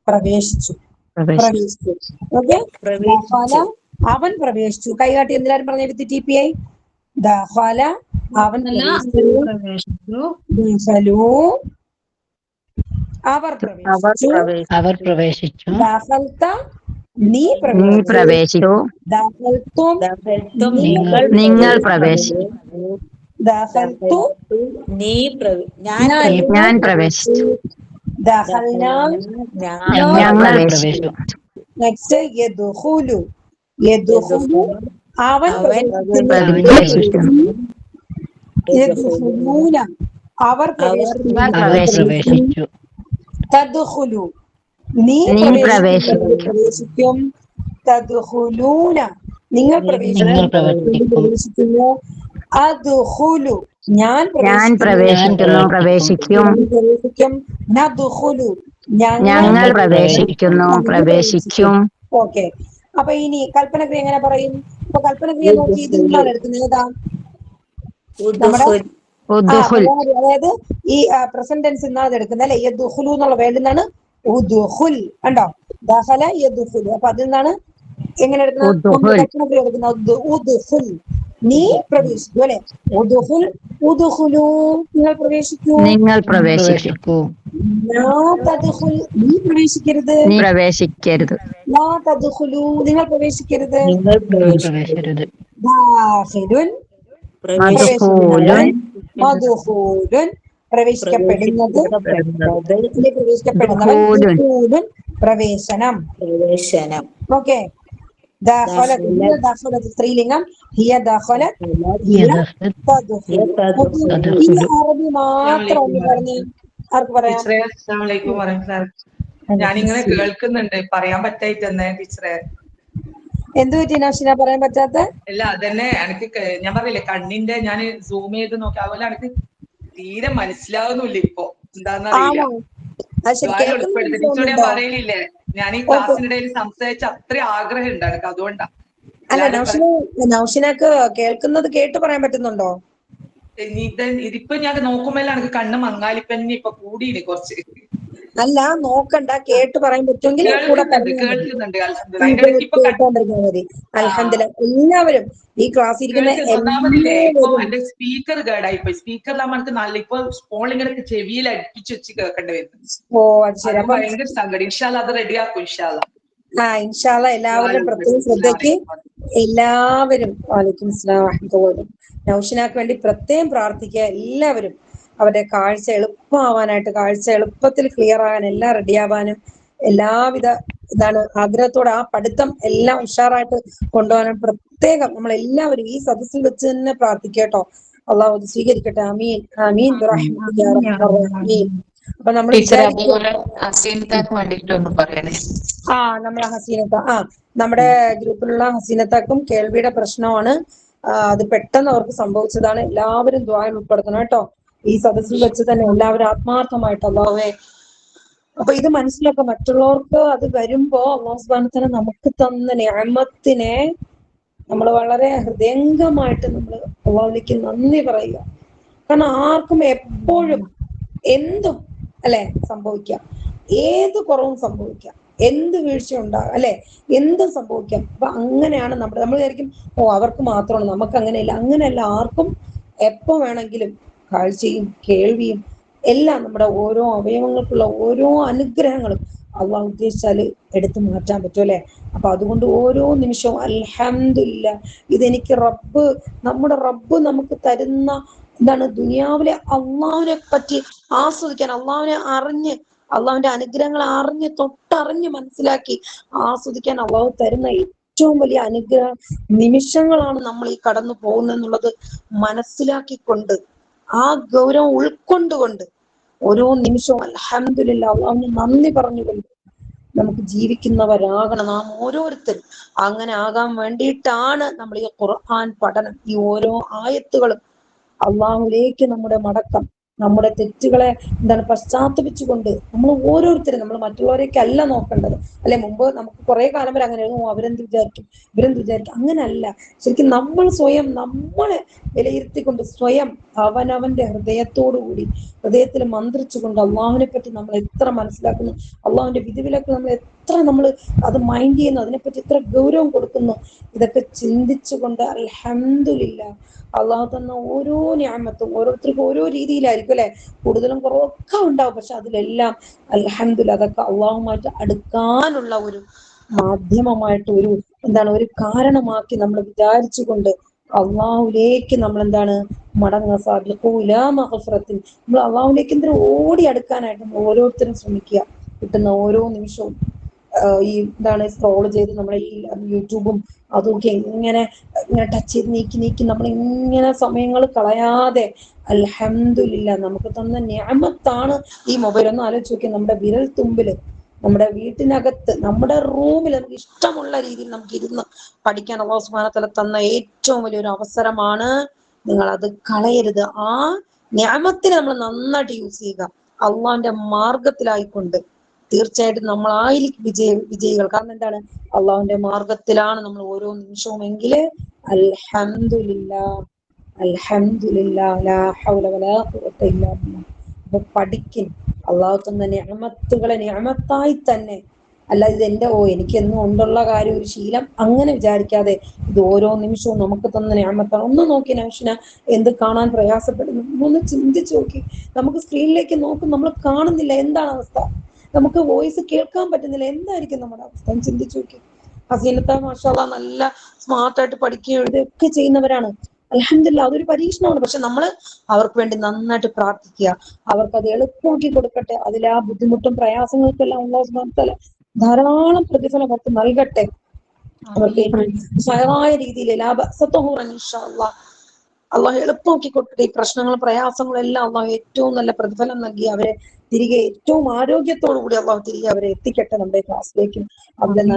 Speaker 2: പ്രവേശിച്ചു. പ്രവേശിച്ചു. ഓക്കെ. ദഖല അവൻ പ്രവേശിച്ചു. കൈകാട്ടി എല്ലാവരും പറഞ്ഞ TPI. ദഖല അവൻ പ്രവേശിച്ചു. ദഖലു അവർ പ്രവേശിച്ചു. ദഖൽത നീ പ്രവേശിച്ചു. ദഖൽതും
Speaker 4: നിങ്ങൾ പ്രവേശിച്ചു.
Speaker 2: ദഖൽതു
Speaker 3: ഞാൻ പ്രവേശിച്ചു.
Speaker 2: ദഖൽനാ
Speaker 4: ഞങ്ങൾ പ്രവേശിച്ചു.
Speaker 2: നെക്സ്റ്റ് യദ്ഖുലു. യദ്ഖുലു അവൻ
Speaker 4: പ്രവേശിച്ചു.
Speaker 2: യദ്ഖുലൂന അവർ പ്രവേശിച്ചു. തദ്ഖുലു നീ പ്രവേശിക്കും. തദ്ഖുലൂന നിങ്ങൾ പ്രവേശിക്കുന്നു. അദ്ഖുലു ഞാൻ
Speaker 4: പ്രവേശിക്കും.
Speaker 2: നദ്ഖുലു
Speaker 4: ഞങ്ങൾ പ്രവേശിക്കും.
Speaker 2: ഓക്കെ. അപ്പൊ ഇനി കൽപ്പനക്രിയ എങ്ങനെ പറയും? അപ്പൊ കൽപ്പനക്രിയ നോക്കി ഇതിൽ നിന്നാണ് എടുക്കുന്നത്. ഏതാ? നമ്മുടെ അതായത് ഈ പ്രസന്റ് ടെൻസ് നിന്നാണ് എടുക്കുന്നത് അല്ലെ. യദ്ഖുലു എന്നുള്ള വേർഡിൽ നിന്നാണ് ഉദ്ഖുൽ. കണ്ടോ? ദഖല യദ്ഖുലു. അപ്പൊ അതിൽ നിന്നാണ് എങ്ങനെ എടുക്കുന്നത്? കൽപ്പനക്രിയ എടുക്കുന്നത്. ഉദ്ഖുൽ നീ പ്രവേശിക്കൂ അല്ലെ. ഉദ്ഖുൽ ഉദ്ഖുലു നിങ്ങൾ പ്രവേശിക്കൂ. ലാ തദ്ഖുൽ നീ പ്രവേശിക്കരുത്. ലാ തദ്ഖുലു നിങ്ങൾ പ്രവേശിക്കരുത്. ദാഖിലുൻ മദ്ഖൂലുൻ പ്രവേശിക്കപ്പെടുന്നത്. പ്രവേശിക്കപ്പെടുന്നവൻ. പ്രവേശനം. ഓക്കെ. സ്ത്രീലിംഗം ഹിയ ദഖലത് ഹിയ തദ്ഖുലു. ഇത് അറബി മാത്രം ഒന്ന് പറഞ്ഞേ. ആർക്ക് പറയാം?
Speaker 6: ഞാനിങ്ങനെ കേൾക്കുന്നുണ്ട്, പറയാൻ പറ്റായിട്ടെന്നെ ടീച്ചറെ.
Speaker 2: എന്ത് പറ്റി നൗഷിന പറയാൻ പറ്റാത്ത?
Speaker 6: അല്ല അതന്നെ എനിക്ക് ഞാൻ പറഞ്ഞില്ലേ കണ്ണിന്റെ ഞാൻ സൂം ചെയ്ത് നോക്കി, അതുപോലെ എനിക്ക് തീരെ മനസ്സിലാവുന്നില്ല ഇപ്പൊ. എന്താന്നറിയില്ല. ഞാൻ പറയലില്ലേ, ഞാൻ ഈ ക്ലാസ്സിനിടയിൽ സംസാരിച്ച അത്ര ആഗ്രഹം ഉണ്ട് എനിക്ക്, അതുകൊണ്ടാ.
Speaker 2: അല്ല നൗഷിനക്ക് കേൾക്കുന്നത് കേട്ട് പറയാൻ പറ്റുന്നുണ്ടോ?
Speaker 6: ഇതിപ്പോ ഞാൻ നോക്കുമ്പോഴാണ് എനിക്ക് കണ്ണ് മങ്ങാലിപ്പന്നെ ഇപ്പൊ കൂടിയില്ലേ കുറച്ച്.
Speaker 2: അല്ല നോക്കണ്ട, കേട്ട് പറയാൻ പറ്റുമെങ്കിൽ കൂടെ പറഞ്ഞാൽ മതി.
Speaker 6: കേൾക്കുന്നുണ്ട് അൽഹംദുലില്ലാഹ്. ഇപ്പൊ
Speaker 2: കേട്ടോണ്ടിരുന്നാൽ മതി. അൽഹംദുലില്ലാഹ്. എല്ലാവരും ഈ ക്ലാസ് ഇരിക്കുന്ന
Speaker 6: ഒന്നാമതില്ലേ ഇപ്പൊ
Speaker 2: എല്ലാവരും
Speaker 6: എന്റെ സ്പീക്കർ കേടായിപ്പോയി. സ്പീക്കറിലാകുമ്പോൾ നമുക്ക് നല്ല ഇപ്പൊ ഫോൺ ഇങ്ങനെ ചെവിയിൽ അടുപ്പിച്ച് വെച്ച് കേൾക്കേണ്ടി വരുന്നു.
Speaker 2: അത് ശരി.
Speaker 6: അത്
Speaker 2: അപ്പം
Speaker 6: ഭയങ്കര സങ്കടം. ഇൻഷാല്ലാ അത് റെഡിയാക്കും ഇൻഷാല്ലാ.
Speaker 2: ഇൻഷാല്ലാ എല്ലാവരുടെ പ്രത്യേക ശ്രദ്ധയ്ക്ക് എല്ലാവരും വലൈക്കും അസ്സലാം വറഹ്മത്തുള്ളാഹി. നൗഷിനാക്ക് വേണ്ടി പ്രത്യേകം പ്രാർത്ഥിക്കുക. എല്ലാവരും അവരുടെ കാഴ്ച എളുപ്പമാവാനായിട്ട്, കാഴ്ച എളുപ്പത്തിൽ ക്ലിയർ ആകാൻ, എല്ലാം റെഡിയാവാനും, എല്ലാവിധ ആഗ്രഹത്തോടെ ആ പഠിത്തം എല്ലാം ഉഷാറായിട്ട് കൊണ്ടുപോകാനും പ്രത്യേകം നമ്മളെല്ലാവരും ഈ സദസ്സിൽ വെച്ച് തന്നെ പ്രാർത്ഥിക്കട്ടോ. അള്ളാഹു അത് സ്വീകരിക്കട്ടെ. ആമീൻ ആമീൻ ബിറഹ്മതിക യാ റബ്ബർ റഹീം. അപ്പൊ നമ്മൾ നമ്മളെ ഹസീനത്ത നമ്മുടെ ഗ്രൂപ്പിലുള്ള ഹസീനത്താക്കും കേൾവിയുടെ പ്രശ്നമാണ്. അത് പെട്ടെന്ന് അവർക്ക് സംഭവിച്ചതാണ്. എല്ലാവരും ദുആയിൽ ഉൾപ്പെടുത്തണം കേട്ടോ. ഈ സദസ്സിൽ വെച്ച് തന്നെ എല്ലാവരും ആത്മാർത്ഥമായിട്ട് അല്ലാഹുവേ. അപ്പൊ ഇത് മനസ്സിലാക്കുക, മറ്റുള്ളവർക്ക് അത് വരുമ്പോ അല്ലാഹു സുബ്ഹാനഹു വ തആല നമുക്ക് തന്ന നിഅമത്തിനെ നമ്മൾ വളരെ ഹൃദയംഗമായിട്ട് നമ്മൾ അല്ലാഹുവിലേക്ക് നന്ദി പറയുക. കാരണം ആർക്കും എപ്പോഴും എന്തും അല്ലെ സംഭവിക്കാം, ഏത് കുറവും സംഭവിക്കാം, എന്ത് വീഴ്ച ഉണ്ടാകാം, അല്ലെ, എന്തും സംഭവിക്കാം. അപ്പൊ അങ്ങനെയാണ് നമ്മൾ വിചാരിക്കും അവർക്ക് മാത്രമാണ്, നമുക്ക് അങ്ങനെയല്ല. അങ്ങനെയല്ല, ആർക്കും എപ്പോ വേണമെങ്കിലും കാഴ്ചയും കേൾവിയും എല്ലാം നമ്മുടെ ഓരോ അവയവങ്ങൾക്കുള്ള ഓരോ അനുഗ്രഹങ്ങളും അള്ളാഹു ഉദ്ദേശിച്ചാല് എടുത്തു മാറ്റാൻ പറ്റും അല്ലെ. അപ്പൊ അതുകൊണ്ട് ഓരോ നിമിഷവും അൽഹംദുലില്ലാ, ഇതെനിക്ക് നമ്മുടെ റബ്ബ് നമുക്ക് തരുന്ന ദുനിയാവിലെ അള്ളാഹുവിനെ പറ്റി ആസ്വദിക്കാൻ, അള്ളാഹുവിനെ അറിഞ്ഞ്, അള്ളാഹുവിന്റെ അനുഗ്രഹങ്ങൾ അറിഞ്ഞ് തൊട്ടറിഞ്ഞ് മനസ്സിലാക്കി ആസ്വദിക്കാൻ അള്ളാഹു തരുന്ന ഏറ്റവും വലിയ അനുഗ്രഹ നിമിഷങ്ങളാണ് നമ്മൾ ഈ കടന്നു പോകുന്നെന്നുള്ളത് മനസ്സിലാക്കിക്കൊണ്ട്, ആ ഗൗരവം ഉൾക്കൊണ്ടുകൊണ്ട് ഓരോ നിമിഷവും അൽഹംദുലില്ലാ അള്ളാഹുവിന് നന്ദി പറഞ്ഞുകൊണ്ട് നമുക്ക് ജീവിക്കുന്നവരാകണം നാം ഓരോരുത്തരും. അങ്ങനെ ആകാൻ വേണ്ടിയിട്ടാണ് നമ്മൾ ഈ ഖുർആൻ പഠനം, ഈ ഓരോ ആയത്തുകളും അള്ളാഹുലേക്ക് നമ്മുടെ മടക്കം, നമ്മുടെ തെറ്റുകളെ പശ്ചാത്തപിച്ചുകൊണ്ട് നമ്മൾ ഓരോരുത്തരും, നമ്മൾ മറ്റുള്ളവരേക്ക് അല്ല നോക്കേണ്ടത് അല്ലെ. മുമ്പ് നമുക്ക് കുറെ കാലം വരെ അങ്ങനെ അവരെന്ത് വിചാരിക്കും, ഇവരെന്ത് വിചാരിക്കും, അങ്ങനല്ല. ശരിക്കും നമ്മൾ സ്വയം നമ്മളെ വിലയിരുത്തിക്കൊണ്ട് സ്വയം അവനവന്റെ ഹൃദയത്തോടുകൂടി, ഹൃദയത്തിൽ മന്ത്രിച്ചുകൊണ്ട് അള്ളാഹുവിനെ പറ്റി നമ്മൾ എത്ര മനസ്സിലാക്കുന്നു, അള്ളാഹുവിന്റെ വിധിവിലക്ക് നമ്മൾ അത് മൈൻഡ് ചെയ്യുന്നു, അതിനെപ്പറ്റി എത്ര ഗൗരവം കൊടുക്കുന്നു, ഇതൊക്കെ ചിന്തിച്ചുകൊണ്ട് അൽഹംദുലില്ലാ അള്ളാഹു തന്ന ഓരോ നിഅമത്തും ഓരോരുത്തർക്കും ഓരോ രീതിയിലായിരിക്കും അല്ലെ, കൂടുതലും കുറവൊക്കെ ഉണ്ടാവും. പക്ഷെ അതിലെല്ലാം അൽഹംദുലില്ലാ അതൊക്കെ അള്ളാഹുമായിട്ട് അടുക്കാനുള്ള ഒരു മാധ്യമമായിട്ട്, ഒരു കാരണമാക്കി നമ്മൾ വിചാരിച്ചുകൊണ്ട് അള്ളാഹുലേക്ക് നമ്മൾ മടങ്ങ സാബിഖൂലാ മഗ്ഫിറത്തിൻ, നമ്മൾ അള്ളാഹുലേക്ക് ഓടി അടുക്കാനായിട്ട് നമ്മൾ ഓരോരുത്തരും ശ്രമിക്കുക. കിട്ടുന്ന ഓരോ നിമിഷവും ഈ സ്ക്രോൾ ചെയ്ത് നമ്മളെ ഈ യൂട്യൂബും അതൊക്കെ ഇങ്ങനെ ടച്ച് ചെയ്ത് നീക്കി നമ്മൾ ഇങ്ങനെ സമയങ്ങൾ കളയാതെ അൽഹംദുലില്ലാ നമുക്ക് തന്ന നിഅമത്താണ് ഈ മൊബൈൽ. ഒന്ന് ആലോചിച്ച് നോക്കിയാൽ നമ്മുടെ വിരൽ തുമ്പില്, നമ്മുടെ വീട്ടിനകത്ത്, നമ്മുടെ റൂമിൽ നമുക്ക് ഇഷ്ടമുള്ള രീതിയിൽ നമുക്ക് ഇരുന്ന് പഠിക്കാൻ അല്ലാഹു സുബ്ഹാനഹു വ തആല തന്ന ഏറ്റവും വലിയൊരു അവസരമാണ്. നിങ്ങൾ അത് കളയരുത്. ആ നിഅമത്തിനെ നമ്മൾ നന്നായിട്ട് യൂസ് ചെയ്യുക, അള്ളാഹിന്റെ മാർഗത്തിലായിക്കൊണ്ട്. തീർച്ചയായിട്ടും നമ്മളായിരിക്കും വിജയികൾ. കാരണം അള്ളാഹുവിന്റെ മാർഗത്തിലാണ് നമ്മൾ ഓരോ നിമിഷവും എങ്കിൽ അൽഹംദുലില്ലാ അൽഹംദുലില്ലാ ലാ ഹൗല വലാ ഖുവത ഇല്ലാ ബില്ലാഹ്. അപ്പൊ പഠിക്കും, അള്ളാഹു തന്ന നിഅമത്തുകളെ നിഅമത്തായി തന്നെ, അല്ല ഇത് എനിക്ക് എന്നും കൊണ്ടുള്ള കാര്യം, ഒരു ശീലം അങ്ങനെ വിചാരിക്കാതെ ഇത് ഓരോ നിമിഷവും നമുക്ക് തന്ന നിഅമത്താണ്. ഒന്ന് നോക്കി നൗഷിന, എന്ത് കാണാൻ പ്രയാസപ്പെടുന്നു, ഒന്ന് ചിന്തിച്ചു നോക്കി. നമുക്ക് സ്ക്രീനിലേക്ക് നോക്കും, നമ്മൾ കാണുന്നില്ല, എന്താണ് അവസ്ഥ? നമുക്ക് വോയിസ് കേൾക്കാൻ പറ്റുന്നില്ല, എന്തായിരിക്കും നമ്മുടെ അവസ്ഥ? ചിന്തിച്ചു നോക്കി. ഹസീനത്ത മാഷാ അല്ലാഹ് നല്ല സ്മാർട്ടായിട്ട് പഠിക്കുകയും എഴുതുകയൊക്കെ ചെയ്യുന്നവരാണ്. അൽഹംദുലില്ലാ അതൊരു പരീക്ഷണമാണ്. പക്ഷെ നമ്മൾ അവർക്ക് വേണ്ടി നന്നായിട്ട് പ്രാർത്ഥിക്കുക, അവർക്കത് എളുപ്പമാക്കി കൊടുക്കട്ടെ. അതിൽ ആ ബുദ്ധിമുട്ടും പ്രയാസങ്ങൾക്കെല്ലാം അല്ലാഹു സുബ്ഹാനഹു വ തആല ധാരാളം പ്രതിഫലം അവർക്ക് നൽകട്ടെ. അവർക്ക് ശരിയായ രീതിയിൽ അള്ളാഹു എളുപ്പമാക്കി കൊടുക്കട്ടെ. ഈ പ്രശ്നങ്ങളും പ്രയാസങ്ങളും എല്ലാം അള്ളാഹു ഏറ്റവും നല്ല പ്രതിഫലം നൽകി അവരെ തിരികെ ഏറ്റവും ആരോഗ്യത്തോടു കൂടി അള്ളാഹു തിരികെ അവരെ എത്തിക്കട്ടെ നമ്മുടെ ക്ലാസ്സിലേക്കും. അവരുടെ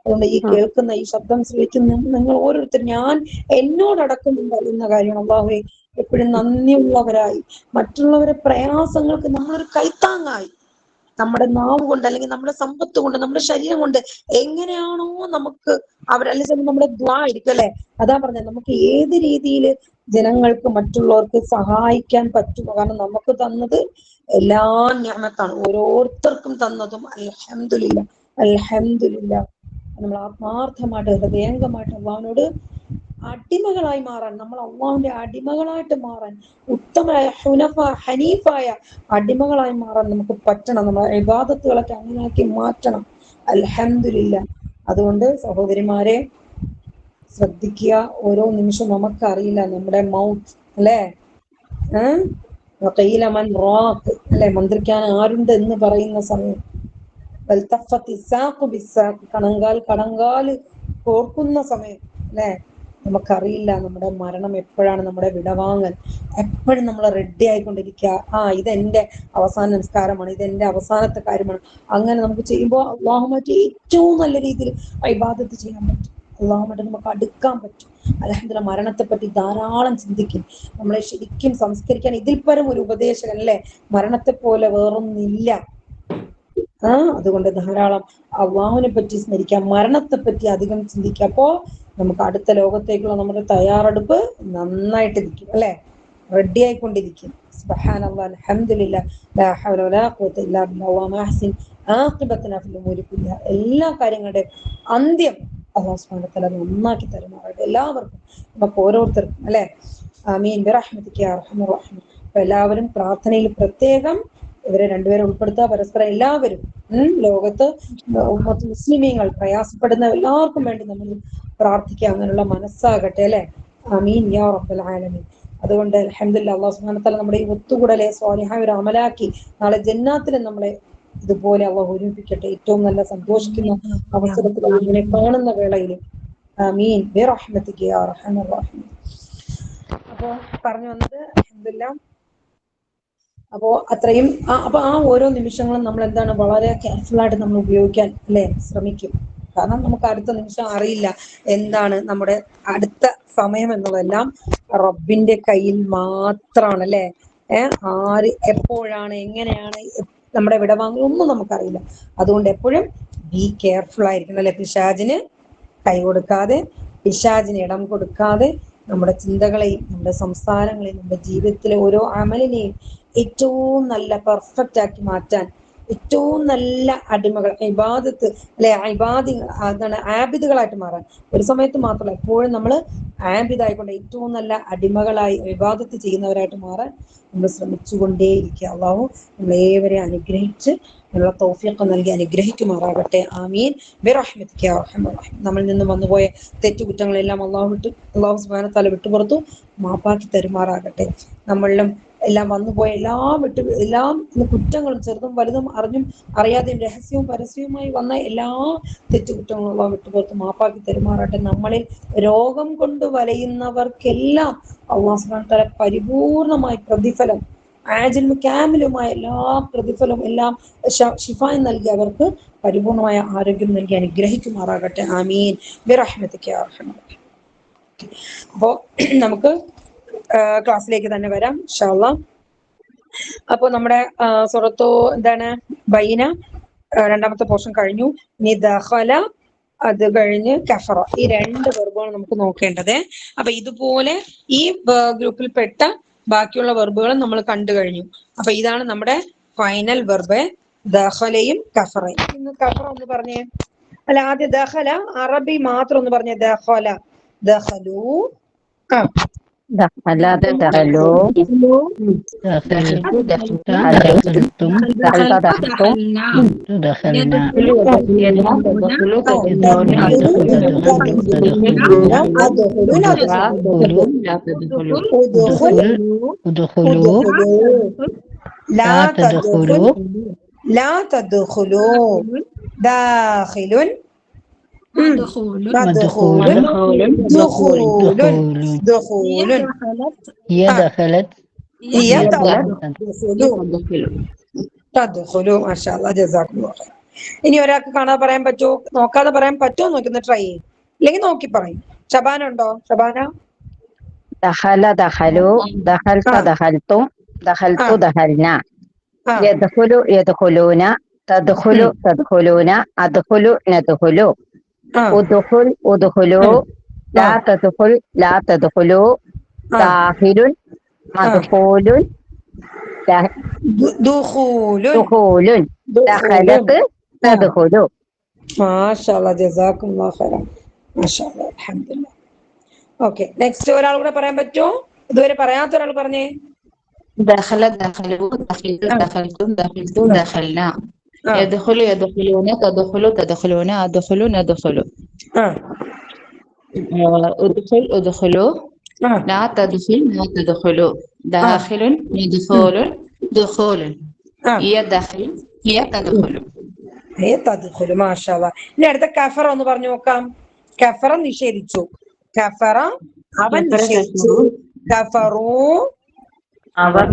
Speaker 2: അതുകൊണ്ട് ഈ കേൾക്കുന്ന, ഈ ശബ്ദം ശ്രവിക്കുന്ന നിങ്ങൾ ഓരോരുത്തരും, ഞാൻ എന്നോടടക്കുന്നുണ്ട് എന്ന കാര്യമാണ്. അള്ളാഹുവേ എപ്പോഴും നന്ദിയുള്ളവരായി, മറ്റുള്ളവരെ പ്രയാസങ്ങൾക്ക് നമ്മളൊരു കൈത്താങ്ങായി നമ്മുടെ നാവ് കൊണ്ട് അല്ലെങ്കിൽ നമ്മുടെ സമ്പത്ത് കൊണ്ട് നമ്മുടെ ശരീരം കൊണ്ട് എങ്ങനെയാണോ നമുക്ക് അല്ലെങ്കിൽ നമ്മുടെ ദ്വാ ആയിരിക്കും അല്ലെ, അതാ പറഞ്ഞത് നമുക്ക് ഏത് രീതിയിൽ ജനങ്ങൾക്ക് മറ്റുള്ളവർക്ക് സഹായിക്കാൻ പറ്റുമോ. കാരണം നമുക്ക് തന്നത് എല്ലാ നിഅമത്താണ്, ഓരോരുത്തർക്കും തന്നതും അൽഹംദുലില്ലാ അൽഹംദുലില്ലാ. നമ്മൾ ആത്മാർത്ഥമായിട്ട് ഹൃദയംഗമായിട്ട് അള്ളാഹുവിനോട് അടിമകളായി മാറാൻ, നമ്മൾ അള്ളാഹുവിന്റെ അടിമകളായിട്ട് മാറാൻ, ഉത്തമമായ ഹനീഫായ അടിമകളായി മാറാൻ നമുക്ക് പറ്റണം. നമ്മുടെ ഇബാദത്തുകളൊക്കെ അങ്ങനെയാക്കി മാറ്റണം. അൽഹംദുലില്ലാ. അതുകൊണ്ട് സഹോദരിമാരെ ശ്രദ്ധിക്കുക. ഓരോ നിമിഷം നമുക്കറിയില്ല നമ്മുടെ മൗത്ത് അല്ലെ, അല്ലെ, മന്ത്രിക്കാൻ ആരുണ്ട് എന്ന് പറയുന്ന സമയം, കണങ്കാല് കോർക്കുന്ന സമയം അല്ലെ, നമുക്കറിയില്ല നമ്മുടെ മരണം എപ്പോഴാണ്, നമ്മുടെ വിടവാങ്ങൽ എപ്പോഴും നമ്മൾ റെഡി ആയിക്കൊണ്ടിരിക്കുക. ഇതെന്റെ അവസാന നമസ്കാരമാണ്, ഇതെന്റെ അവസാനത്തെ കാര്യമാണ്. അങ്ങനെ നമുക്ക് ചെയ്യുമ്പോൾ അള്ളാഹുമായിട്ട് ഏറ്റവും നല്ല രീതിയിൽ ഇബാദത്ത് ചെയ്യാൻ പറ്റും, അള്ളാഹുമായിട്ട് നമുക്ക് അടുക്കാൻ പറ്റും. അൽഹംദുലില്ലാ. മരണത്തെ പറ്റി ധാരാളം ചിന്തിക്കും, നമ്മളെ ശരിക്കും സംസ്കരിക്കാൻ ഇതിൽ പരം ഒരു ഉപദേശം അല്ലേ, മരണത്തെ പോലെ വേറൊന്നില്ല. അതുകൊണ്ട് ധാരാളം അള്ളാഹുവിനെ പറ്റി സ്മരിക്കാം, മരണത്തെ പറ്റി അധികം ചിന്തിക്കുക. അപ്പോ നമുക്ക് അടുത്ത ലോകത്തേക്കുള്ള നമ്മുടെ തയ്യാറെടുപ്പ് നന്നായിട്ട് ഇരിക്കും അല്ലെ, റെഡി ആയിക്കൊണ്ടിരിക്കും. സുബ്ഹാനല്ലാഹ്, അൽഹംദുലില്ലാ, ലാ ഹൗല വലാ ഖുവത ഇല്ലാ ബില്ലാഹ്, വമാ അഹ്സൻ ആഖിബതനാ ഫിൽ ഉമൂരി കുല്ലിഹാ. എല്ലാ കാര്യങ്ങളുടെ അന്ത്യം അല്ലാഹു സുബ്ഹാനഹു വ തആല നന്നാക്കി തരുമാറാകട്ടെ എല്ലാവർക്കും, നമുക്ക് ഓരോരുത്തർക്കും അല്ലെ. ആമീൻ ബിറഹ്മതിക യാ അർഹമർ റഹീം. അപ്പൊ എല്ലാവരും പ്രാർത്ഥനയിൽ പ്രത്യേകം ഇവരെ രണ്ടുപേരെ ഉൾപ്പെടുത്തുക, പരസ്പരം എല്ലാവരും ലോകത്ത് മുസ്ലിമീങ്ങൾ പ്രയാസപ്പെടുന്ന എല്ലാവർക്കും വേണ്ടി നമ്മൾ പ്രാർത്ഥിക്കുക, അങ്ങനെയുള്ള മനസ്സാകട്ടെ അല്ലെ. ആമീൻ യാ റബ്ബൽ ആലമീൻ. അതുകൊണ്ട് അൽഹംദുലില്ലാ, അല്ലാഹു സുബ്ഹാനഹു വ തആല നമ്മുടെ ഈ ഒത്തുകൂടലെ സ്വാലിഹായ ഒരു അമലാക്കി നാളെ ജന്നാത്തിലും നമ്മളെ ഇതുപോലെ അള്ളാഹു ഒരുമിപ്പിക്കട്ടെ, ഏറ്റവും നല്ല സന്തോഷിക്കുന്ന അവസരത്തിൽ ഇതിനെ കാണുന്ന വേളയിൽ. ആമീൻ ബിറഹ്മതിക യാ അർഹമർ റഹീം. അപ്പോ പറഞ്ഞു വന്നത് അൽഹംദുലില്ലാ, അപ്പോ അത്രയും അപ്പൊ ഓരോ നിമിഷങ്ങളും നമ്മൾ എന്താണ് വളരെ കെയർഫുൾ ആയിട്ട് നമ്മൾ ഉപയോഗിക്കാൻ അല്ലെ ശ്രമിക്കും. കാരണം നമുക്ക് അടുത്ത നിമിഷം അറിയില്ല എന്താണ് നമ്മുടെ അടുത്ത സമയം എന്നുള്ളതെല്ലാം റബ്ബിന്റെ കയ്യിൽ മാത്രമാണ് അല്ലെ. ആര് എപ്പോഴാണ് എങ്ങനെയാണ് നമ്മുടെ വിടവാങ്ങൽ ഒന്നും നമുക്കറിയില്ല. അതുകൊണ്ട് എപ്പോഴും ബി കെയർഫുൾ ആയിരിക്കണം അല്ലെ. പിശാചിന് കൈ കൊടുക്കാതെ, പിശാചിന് ഇടം കൊടുക്കാതെ നമ്മുടെ ചിന്തകളെയും നമ്മുടെ സംസാരങ്ങളെയും നമ്മുടെ ജീവിതത്തിലെ ഓരോ അമലിനെയും ഏറ്റവും നല്ല പെർഫെക്റ്റ് ആക്കി മാറ്റാൻ ഏറ്റവും നല്ല അടിമകൾ ഇബാദത്ത് അല്ലെ, ആബിദുകളായിട്ട് മാറാൻ ഒരു സമയത്ത് മാത്രമല്ല എപ്പോഴും നമ്മൾ ആബിദായിക്കൊണ്ട് ഏറ്റവും നല്ല അടിമകളായി ഇബാദത്ത് ചെയ്യുന്നവരായിട്ട് മാറാൻ നമ്മൾ ശ്രമിച്ചുകൊണ്ടേയിരിക്കുക. അല്ലാഹു നമ്മളേവരെയും അനുഗ്രഹിച്ച് നല്ല തൗഫീഖ് നൽകി അനുഗ്രഹിക്കുമാറാകട്ടെ. ആമീൻ ബിറഹ്മതിക യാ അർഹമർ റഹീം. നമ്മളിൽ നിന്ന് വന്നുപോയ തെറ്റുകുറ്റങ്ങളെല്ലാം അള്ളാഹു സുബ്ഹാനഹു വ തആല വിട്ടുപുറത്തു മാപ്പാക്കി തരുമാറാകട്ടെ. നമ്മളിലും എല്ലാം വന്നുപോയ എല്ലാം കുറ്റങ്ങളും ചെറുതും വലുതും അറിഞ്ഞും അറിയാതെയും രഹസ്യവും പരസ്യവുമായി വന്ന എല്ലാ തെറ്റുകുറ്റങ്ങളും അള്ളാഹു വിട്ടുപുറത്ത് മാപ്പാക്കി തരുമാറാകട്ടെ. നമ്മളിൽ രോഗം കൊണ്ട് വലയുന്നവർക്കെല്ലാം അള്ളാഹു സുബ്ഹാനഹു വ തആല പരിപൂർണമായ പ്രതിഫലം, ആജിലും കാമിലുമായ എല്ലാ പ്രതിഫലവും എല്ലാം ശിഫായും നൽകി അവർക്ക് പരിപൂർണമായ ആരോഗ്യം നൽകി അനുഗ്രഹിക്കുമാറാകട്ടെ. ആമീൻ ബിറഹ്മതിക യാ അർഹമർ റഹീം. അപ്പോ നമുക്ക് ക്ലാസ്സിലേക്ക് തന്നെ വരാം ഇൻഷാ അല്ലാഹ്. അപ്പൊ നമ്മുടെ സൂറത്തു എന്താണ് ബൈന രണ്ടാമത്തെ പോർഷൻ കഴിഞ്ഞു. ഇനി ദഖല, അത് കഴിഞ്ഞ് കഫറ, ഈ രണ്ട് വെർബുകൾ നമുക്ക് നോക്കേണ്ടത്. അപ്പൊ ഇതുപോലെ ഈ ഗ്രൂപ്പിൽപ്പെട്ട ബാക്കിയുള്ള വെർബുകളും നമ്മൾ കണ്ടു കഴിഞ്ഞു. അപ്പൊ ഇതാണ് നമ്മുടെ ഫൈനൽ വെർബ്, ദഖലയും കഫറയും. ഇന്ന് കഫറ ഒന്ന് പറഞ്ഞേ, അല്ല ആദ്യം ദഖല അറബി മാത്രം ഒന്ന് പറഞ്ഞേ. ദഖല, ദഖലു,
Speaker 4: دخل دخلوا دخلت دخلتم دخلت دخلتم دخلنا ادخلوا
Speaker 2: لا تدخلوا لا تدخلوا داخل
Speaker 3: مدخول
Speaker 2: دخول دخول دخول
Speaker 4: هي دخلت
Speaker 2: هي تدخلوا ما شاء الله جزاكم الله خير. ഇനി ഒരാൾക്ക് കാണാതെ പറയാൻ പറ്റുമോ, നോക്കാതെ പറയാൻ പറ്റുമോ നോക്കുന്ന ട്രൈ ചെയ്യും, ഇല്ലെങ്കിൽ നോക്കി പറയും. ഷബാന ഉണ്ടോ? ഷബാന.
Speaker 4: دخل دخلوا دخلت دخلتم دخلت دخلنا يدخل يدخلون തദ്ഖുലു തദ്ഖുലൂന അദ്ഖുലു നദ്ഖുലു
Speaker 2: ആ
Speaker 4: ഉദ്ഖുൽ ഉദ്ഖുലു ലാ തദ്ഖുൽ ലാ തദ്ഖുലു ദാഖിലുൻ മദ്ഖൂലുൻ
Speaker 2: ദുഖൂലുൻ
Speaker 4: ദുഖൂലുൻ ദഖലത്ത് തദ്ഖുലു.
Speaker 2: മാഷാഅല്ലാഹ് ജസാക്കുമുല്ലാഹു ഖൈറൻ. മാഷാഅല്ലാഹ് അൽഹംദുലില്ലാഹ്. ഓക്കെ, നെക്സ്റ്റ് ഒരാൾ കൂടെ പറയാൻ പറ്റുമോ? ഇതുവരെ പറയാത്ത ഒരാൾ പറഞ്ഞേ.
Speaker 7: دخل دخلوا دخلت دخلتم دخلتم دخلنا
Speaker 2: ആ
Speaker 7: يدخل يدخلون تدخل تدخلون أدخل ندخل
Speaker 2: ആ
Speaker 7: ادخل ادخلوا
Speaker 2: ആ
Speaker 7: لا تدخل لا تدخلوا داخل مدخول دخول
Speaker 2: ആ
Speaker 7: هي دخل هي تدخل.
Speaker 2: തദ്ഖുലു. മാഷാഅല്ലാഹ്. ഇനി അടുത്ത കഫറ ഒന്ന് പറഞ്ഞു നോക്കാം. കഫറ നിഷേധിച്ചു. കഫറ അവൻ നിഷേധിച്ചു. കഫറു
Speaker 7: അവർ
Speaker 4: അവർ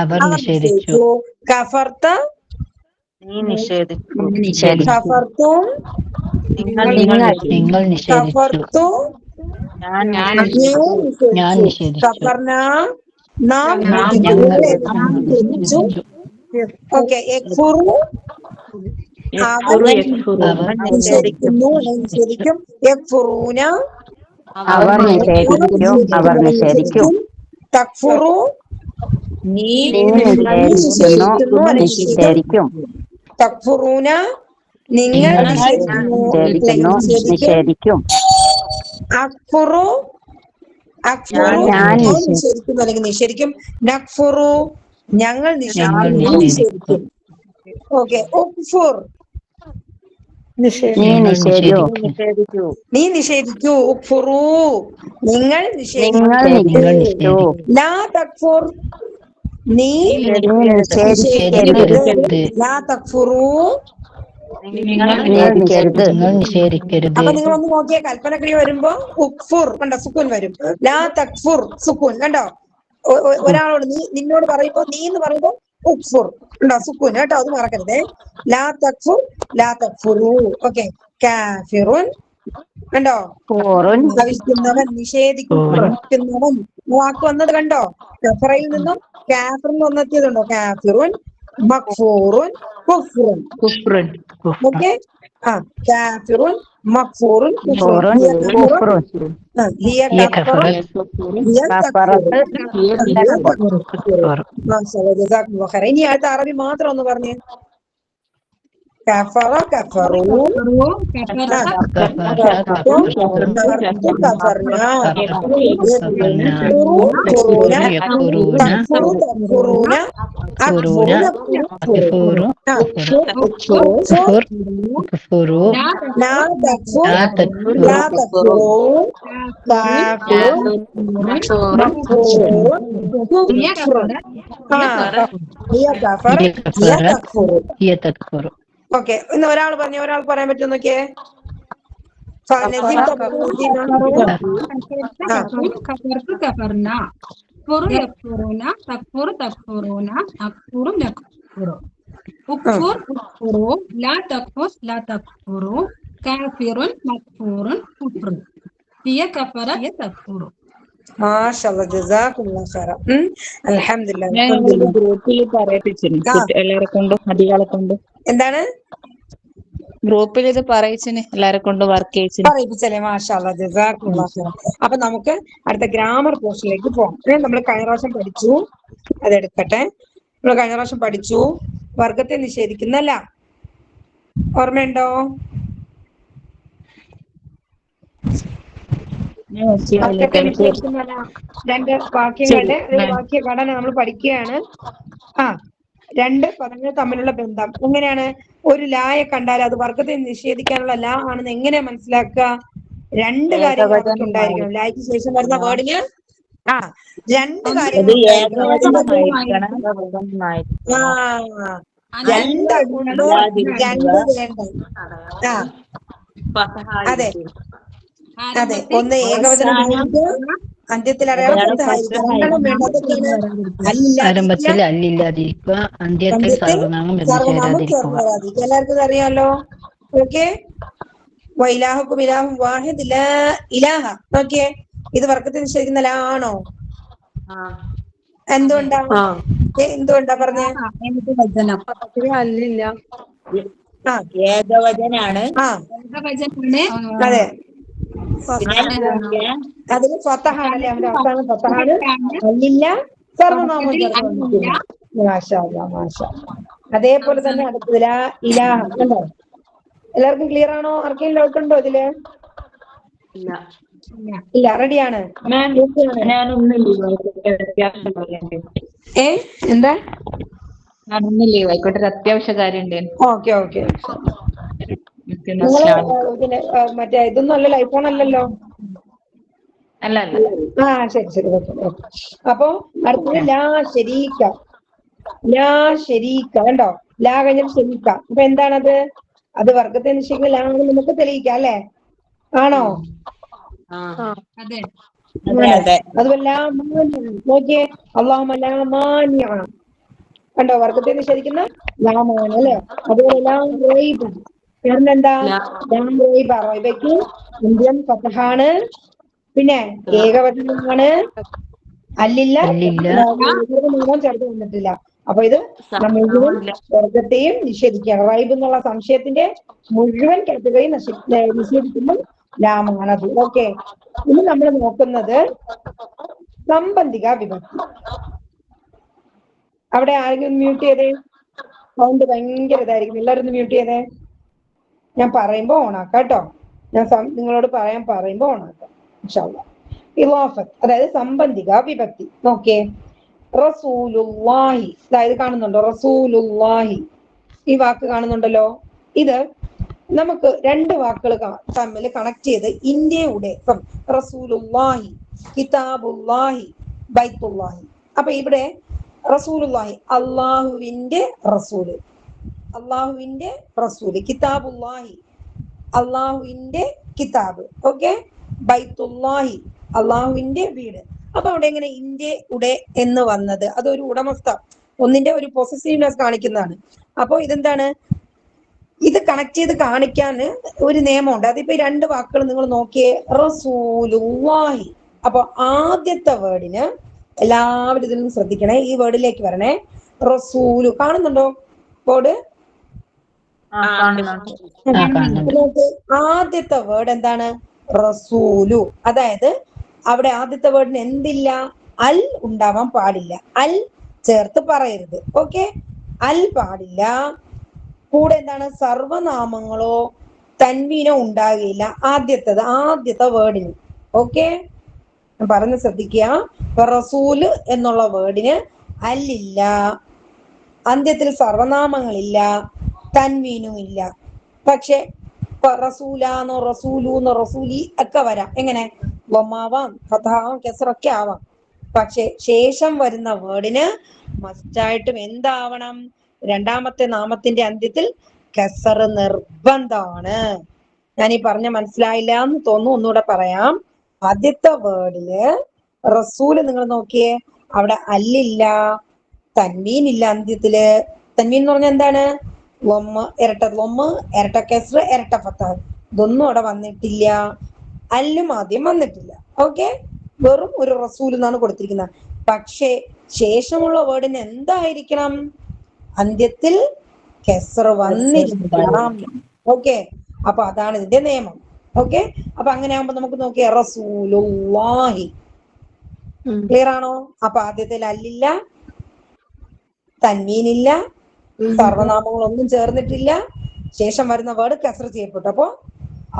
Speaker 2: അവർ
Speaker 4: നിഷേധിച്ചു.
Speaker 2: നിഷേധിച്ചു. കഫർത്ത
Speaker 4: നിഷേധിച്ചു.
Speaker 2: കഫർത്തും
Speaker 4: നിങ്ങൾ നിഷേധിച്ചു.
Speaker 2: കഫർത്തു
Speaker 4: ഞാൻ
Speaker 2: ഞാൻ നിഷേധിച്ചു.
Speaker 4: നിഷേധിച്ചു.
Speaker 2: കഫർന നാം
Speaker 4: ഞങ്ങൾ
Speaker 2: നിഷേധിച്ചു. ഓക്കെ, യക്ഫുറു അവൻ
Speaker 4: അവർ
Speaker 2: നിഷേധിക്കുന്നു, നിഷേധിക്കും. യക്ഫുറൂന
Speaker 4: അവർ നിഷേധിക്കും. അവർ നിഷേധിക്കും.
Speaker 2: തക്ഫുറു
Speaker 4: നീ നിഷേധിക്കുന്നു. നിഷേധിക്കും.
Speaker 2: തക്ഫുറൂന നിങ്ങൾ നിഷേധിക്കുന്നു,
Speaker 4: നിഷേധിക്കുന്നു. നിഷേധിക്കും.
Speaker 2: അക്ഫുറു അക്ഫുറു
Speaker 4: ഞാൻ
Speaker 2: ഞാൻ നിഷേധിക്കുന്നു അല്ലെങ്കിൽ നിഷേധിക്കും. നക്ഫുറു ഞങ്ങൾ നിഷേധിക്കുന്നു, നിഷേധിക്കും. ഓക്കെ, ഉക്ഫുർ
Speaker 4: നീ നിഷേധിക്കും.
Speaker 2: നീ നിഷേധിക്കൂ. ഉക്ഫുറു നിങ്ങൾ
Speaker 4: നിങ്ങൾ നിഷേധിക്കൂ.
Speaker 2: ലാ തക്ഫുർ നീ
Speaker 4: നിഷേധിക്കരുത്.
Speaker 2: ലാ തക്ഫുറു.
Speaker 4: നിഷേധിക്കരുത്. നിങ്ങൾ നിഷേധിക്കരുത്.
Speaker 2: അപ്പൊ നിങ്ങൾ ഒന്ന് നോക്കിയേ, കൽപ്പനക്രിയ വരുമ്പോ ഉക്ഫുർ കണ്ടോ, സുക്കൂൻ വരും. ലാ തക്ഫുർ സുക്കൂൻ കണ്ടോ. ഒരാളോട് നീ നിന്നോട് പറയുമ്പോ നീ എന്ന് പറയുമ്പോ ഉക്ഫുർ കണ്ടോ, സുക്കൂൻ കേട്ടോ, അത് മറക്കരുതേ. ലാ തക്ഫുർ ലാ തക്ഫുറു. ഓക്കെ, കാഫിറുൻ കണ്ടോ, ഭവിക്കുന്നവൻ നിഷേധിക്കുന്നവൻ വാക്ക് വന്നത് കണ്ടോ. കഫറയിൽ നിന്നും കാഫിറിന് വന്നെത്തിയതുണ്ടോ. കാഫിറുൻ മക്ഫൂറുൻ കുഫ്റുൻ. ഓക്കെ, ആ കാഫിറുൻ മക്ഫൂറുൻ കുഫ്റുൻ. ഹിയ കഫറ ഹിയ തക്ഫുർ. മാഷാഅല്ലാഹ് ജസാക്കുമുല്ലാഹു ഖൈറൻ. ഇനി അടുത്ത അറബി മാത്രം ഒന്ന് പറഞ്ഞേ. കഫറ കഫറു ഓക്കെ, ഇന്ന് ഒരാൾ പറഞ്ഞു, ഒരാൾ പറയാൻ പറ്റും നോക്കിയേ. മാഷാഅല്ലാഹ് ജസാക്കുമുല്ലാഹു ഖൈറൻ. അൽഹംദുലില്ലാഹ്.
Speaker 7: ഗ്രൂപ്പിൽ പറയിപ്പിച്ചിന് എല്ലാരെ കൊണ്ടും അധികാളെ കൊണ്ടും.
Speaker 2: എന്താണ്
Speaker 7: ഗ്രൂപ്പിൽ ഇത് പറയിച്ചിന് എല്ലാരെ കൊണ്ട് വർക്ക് ചെയ്യിച്ചിന്.
Speaker 2: പറയിപ്പിച്ചല്ലേ. മാഷാഅല്ലാഹ് ജസാക്കുമുല്ലാഹു ഖൈറൻ. അപ്പൊ നമുക്ക് അടുത്ത ഗ്രാമർ പോർഷനിലേക്ക് പോകാം. നമ്മൾ കഴിഞ്ഞ പ്രാവശ്യം പഠിച്ചു, അതെടുക്കട്ടെ. നമ്മൾ കഴിഞ്ഞ പ്രാവശ്യം പഠിച്ചു വർഗത്തെ നിഷേധിക്കുന്നല്ല, ഓർമ്മയുണ്ടോ? വർഗത്തെ നിഷേധിക്കുന്നല്ല. രണ്ട് വാക്യങ്ങളുടെ ഒരു വാക്യഘടന നമ്മൾ പഠിക്കുകയാണ്. ആ, രണ്ട് പദങ്ങൾ തമ്മിലുള്ള ബന്ധം എങ്ങനെയാണ്? ഒരു ലായെ കണ്ടാൽ അത് വർഗത്തെ നിഷേധിക്കാനുള്ള ലാ ആണെന്ന് എങ്ങനെ മനസ്സിലാക്കുക? രണ്ട് കാര്യങ്ങൾ ഉണ്ടായിരിക്കണം. ലായ്ക്ക് ശേഷം വരുന്ന വേർഡിന് രണ്ട് കാര്യങ്ങൾ അതെ അതെ. ഒന്ന് ഏകവചനം അന്ത്യത്തിൽ അടയാളം
Speaker 4: ആരംഭത്തിൽ അല്ലില്ലാതിരിക്കുക, അന്ത്യത്തിൽ സർവനാമം
Speaker 2: ചേർന്നവരാതിരിക്കുക. എല്ലാവർക്കും അറിയാലോ. ഓക്കെ, വൈലാഹുക്കും ഇലാഹും വാഹിദ് ലാ ഇലാഹ. ഓക്കെ, ഇത് വർഗത്തെ നിഷേധിക്കുന്ന ലാ ആണോ? എന്തുകൊണ്ടാ പറഞ്ഞേ?
Speaker 5: അല്ലില്ല.
Speaker 2: ആ
Speaker 8: ഏകവചനാണ്.
Speaker 2: ആ
Speaker 3: ഏകവചനാണ്.
Speaker 2: അതെ,
Speaker 8: പിന്നെ
Speaker 2: അതിന് ഫതഹാണല്ലേ, അവന്റെ അവസാനം ഫതഹാണ്. അല്ലില്ല സർവനാമം ചേർത്ത് വന്നിരിക്കുന്നു. മാഷാ അല്ലാ, മാഷാ അല്ലാ. അതേപോലെ തന്നെ അടുത്തത് ലാ ഇലാഹ. കണ്ടോ? എല്ലാവർക്കും ക്ലിയർ ആണോ? ആർക്കെങ്കിലും ഡൗട്ട് ഉണ്ടോ ഇതില്? ഇല്ല, റെഡിയാണ്.
Speaker 7: ഞാനൊന്ന് ലീവ് ആയിക്കോട്ടെ, അത്യാവശ്യ കാര്യമുണ്ട്.
Speaker 2: എന്താ?
Speaker 7: ഞാനൊന്ന് ലീവ് ആയിക്കോട്ടെ, ഒരു അത്യാവശ്യ കാര്യമുണ്ട്.
Speaker 2: Okay okay. നിങ്ങള് പിന്നെ മറ്റേ ഇതൊന്നും അല്ലല്ലോ, ഐഫോൺ അല്ലല്ലോ?
Speaker 7: അല്ല അല്ല.
Speaker 2: ആ ശരി ശരി, ഓക്കെ ഓക്കെ. അപ്പൊ അടുത്തത് ലാ ശരീക്ക. ലാ ശരീക്ക, കണ്ടോ? ലാ കഴിഞ്ഞിട്ട് ശരീക്ക. അപ്പൊ എന്താണത്? അത് വർഗത്തെ നിശ്ചയിക്കുന്ന ലാ ആണെന്ന് നമുക്ക് തെളിയിക്കാം അല്ലെ? ആണോ?
Speaker 3: അതെ.
Speaker 2: അതുപോലെ നോക്കിയേ, അല്ലാഹുമ്മ ലാ മാനിഅ. കണ്ടോ? വർഗത്തെ നിഷേധിക്കുന്ന ലാമാണ് അല്ലെ? അതുപോലെ ലാ റൈബ. കാരണം എന്താ? ലാ റൈബ. റൈബയ്ക്ക് ഇന്ത്യൻ ഫതഹാണ്. പിന്നെ ഏകവചനമാണ്. അല്ലില്ല നാമം ചേർത്ത് വന്നിട്ടില്ല. അപ്പൊ ഇത് നമ്മൾ വർഗത്തെയും നിഷേധിക്കുകയാണ്. റൈബ് എന്നുള്ള സംശയത്തിന്റെ മുഴുവൻ കേട്ടുകയും നിഷേധിക്കുമ്പോൾ ലാമാണത്. ഓക്കെ, ഇനി നമ്മൾ നോക്കുന്നത് സംബന്ധിക വിഭക്തി. അവിടെ ആരെങ്കിലും മ്യൂട്ട് ചെയ്തേ? സൗണ്ട് ഭയങ്കര ഇതായിരിക്കും. എല്ലാവരും ഒന്ന് മ്യൂട്ട് ചെയ്തേ. ഞാൻ പറയുമ്പോ ഓണാക്കാം കേട്ടോ. ഞാൻ നിങ്ങളോട് പറയുമ്പോ ഓണാക്കാം. ഇൻഷാ അല്ലാഹ്. ഇളാഫത്ത്, അതായത് സംബന്ധിക വിഭക്തി. നോക്കിയേ, റസൂലുള്ളാഹി. അതായത് കാണുന്നുണ്ടോ? റസൂലുള്ളാഹി, ഈ വാക്ക് കാണുന്നുണ്ടല്ലോ. ഇത് നമുക്ക് രണ്ട് വാക്കുകൾ തമ്മിൽ കണക്ട് ചെയ്ത് ഇന്ത്യയുടെ ഇപ്പം റസൂലുള്ളാഹി, കിതാബുള്ളാഹി, ബൈത്തുള്ളാഹി. അപ്പൊ ഇവിടെ റസൂലുള്ളാഹി അള്ളാഹുവിന്റെ റസൂല്, അള്ളാഹുവിന്റെ റസൂല്. കിതാബുള്ളാഹി അള്ളാഹുവിന്റെ കിതാബ്. ഓക്കെ. ബൈത്തുള്ളാഹി അള്ളാഹുവിന്റെ വീട്. അപ്പൊ അവിടെ എങ്ങനെ ഇന്ത്യയുടെ എന്ന് വന്നത്? അതൊരു ഉടമസ്ഥ, ഒന്നിന്റെ ഒരു പൊസസീവ്നെസ് കാണിക്കുന്നതാണ്. അപ്പൊ ഇതെന്താണ്? ഇത് കണക്ട് ചെയ്ത് കാണിക്കാൻ ഒരു നിയമമുണ്ട്. അതിപ്പോ രണ്ട് വാക്കുകൾ നിങ്ങൾ നോക്കിയേ, റസൂലുള്ളാഹി. അപ്പൊ ആദ്യത്തെ വേർഡിന് എല്ലാവരും ഇതിൽ നിന്ന് ശ്രദ്ധിക്കണേ, ഈ വേർഡിലേക്ക് വരണേ. റസൂലു കാണുന്നുണ്ടോ വേർഡ്? ആദ്യത്തെ വേർഡ് എന്താണ്? റസൂലു. അതായത് അവിടെ ആദ്യത്തെ വേർഡിന് എന്തില്ല? അൽ ഉണ്ടാവാൻ പാടില്ല. അൽ ചേർത്ത് പറയരുത്. ഓക്കെ, അൽ പാടില്ല. കൂടെ എന്താണ്? സർവനാമങ്ങളോ തൻവീനോ ഉണ്ടാകില്ല ആദ്യത്തെ വേർഡിന്. ഓക്കെ, പറഞ്ഞ് ശ്രദ്ധിക്കുക. റസൂല് എന്നുള്ള വേർഡിന് അല്ലില്ല, അന്ത്യത്തിൽ സർവനാമങ്ങളില്ല, തൻവീനും ഇല്ല. പക്ഷെ റസൂലാന്നോ റസൂലൂന്നോ റസൂലി ഒക്കെ വരാം. എങ്ങനെ? വമാവാം, ഫതഹാവാം, കെസറൊക്കെ ആവാം. പക്ഷെ ശേഷം വരുന്ന വേർഡിന് മസ്റ്റായിട്ടും എന്താവണം? രണ്ടാമത്തെ നാമത്തിന്റെ അന്ത്യത്തിൽ കെസറ് നിർബന്ധമാണ്. ഞാൻ ഈ പറഞ്ഞ മനസ്സിലായില്ല എന്ന് തോന്നുന്നു, ഒന്നുകൂടെ പറയാം. ആദ്യത്തെ വേർഡില് റസൂല് നിങ്ങൾ നോക്കിയേ, അവിടെ അല്ലില്ല, തൻവീൻ ഇല്ല അന്ത്യത്തില്. തൻവീൻ എന്ന് പറഞ്ഞാൽ എന്താണ്? ലൊമ്മ്, ഇരട്ട ലൊമ്മ്, ഇരട്ട കെസ്റ്, ഇരട്ട ഫത്തഹ്, ഇതൊന്നും അവിടെ വന്നിട്ടില്ല. അല്ലും ആദ്യം വന്നിട്ടില്ല. ഓക്കെ, വെറും ഒരു റസൂൽ എന്നാണ് കൊടുത്തിരിക്കുന്നത്. പക്ഷേ ശേഷമുള്ള വേർഡിന് എന്തായിരിക്കണം? അന്ത്യത്തിൽ കെസ്റ് വന്നിരിക്കണം. ഓക്കെ, അപ്പൊ അതാണ് ഇതിന്റെ നിയമം. ഓക്കെ, അപ്പൊ അങ്ങനെ ആകുമ്പോ നമുക്ക് നോക്കിയാ റസൂലുള്ളാഹി. ക്ലിയർ ആണോ? അപ്പൊ ആദ്യത്തിൽ അല്ലില്ല, തൻവീനില്ല, സർവനാമങ്ങളൊന്നും ചേർന്നിട്ടില്ല. ശേഷം വരുന്ന വേർഡ് കസ്ർ ചെയ്യപ്പെട്ടു. അപ്പൊ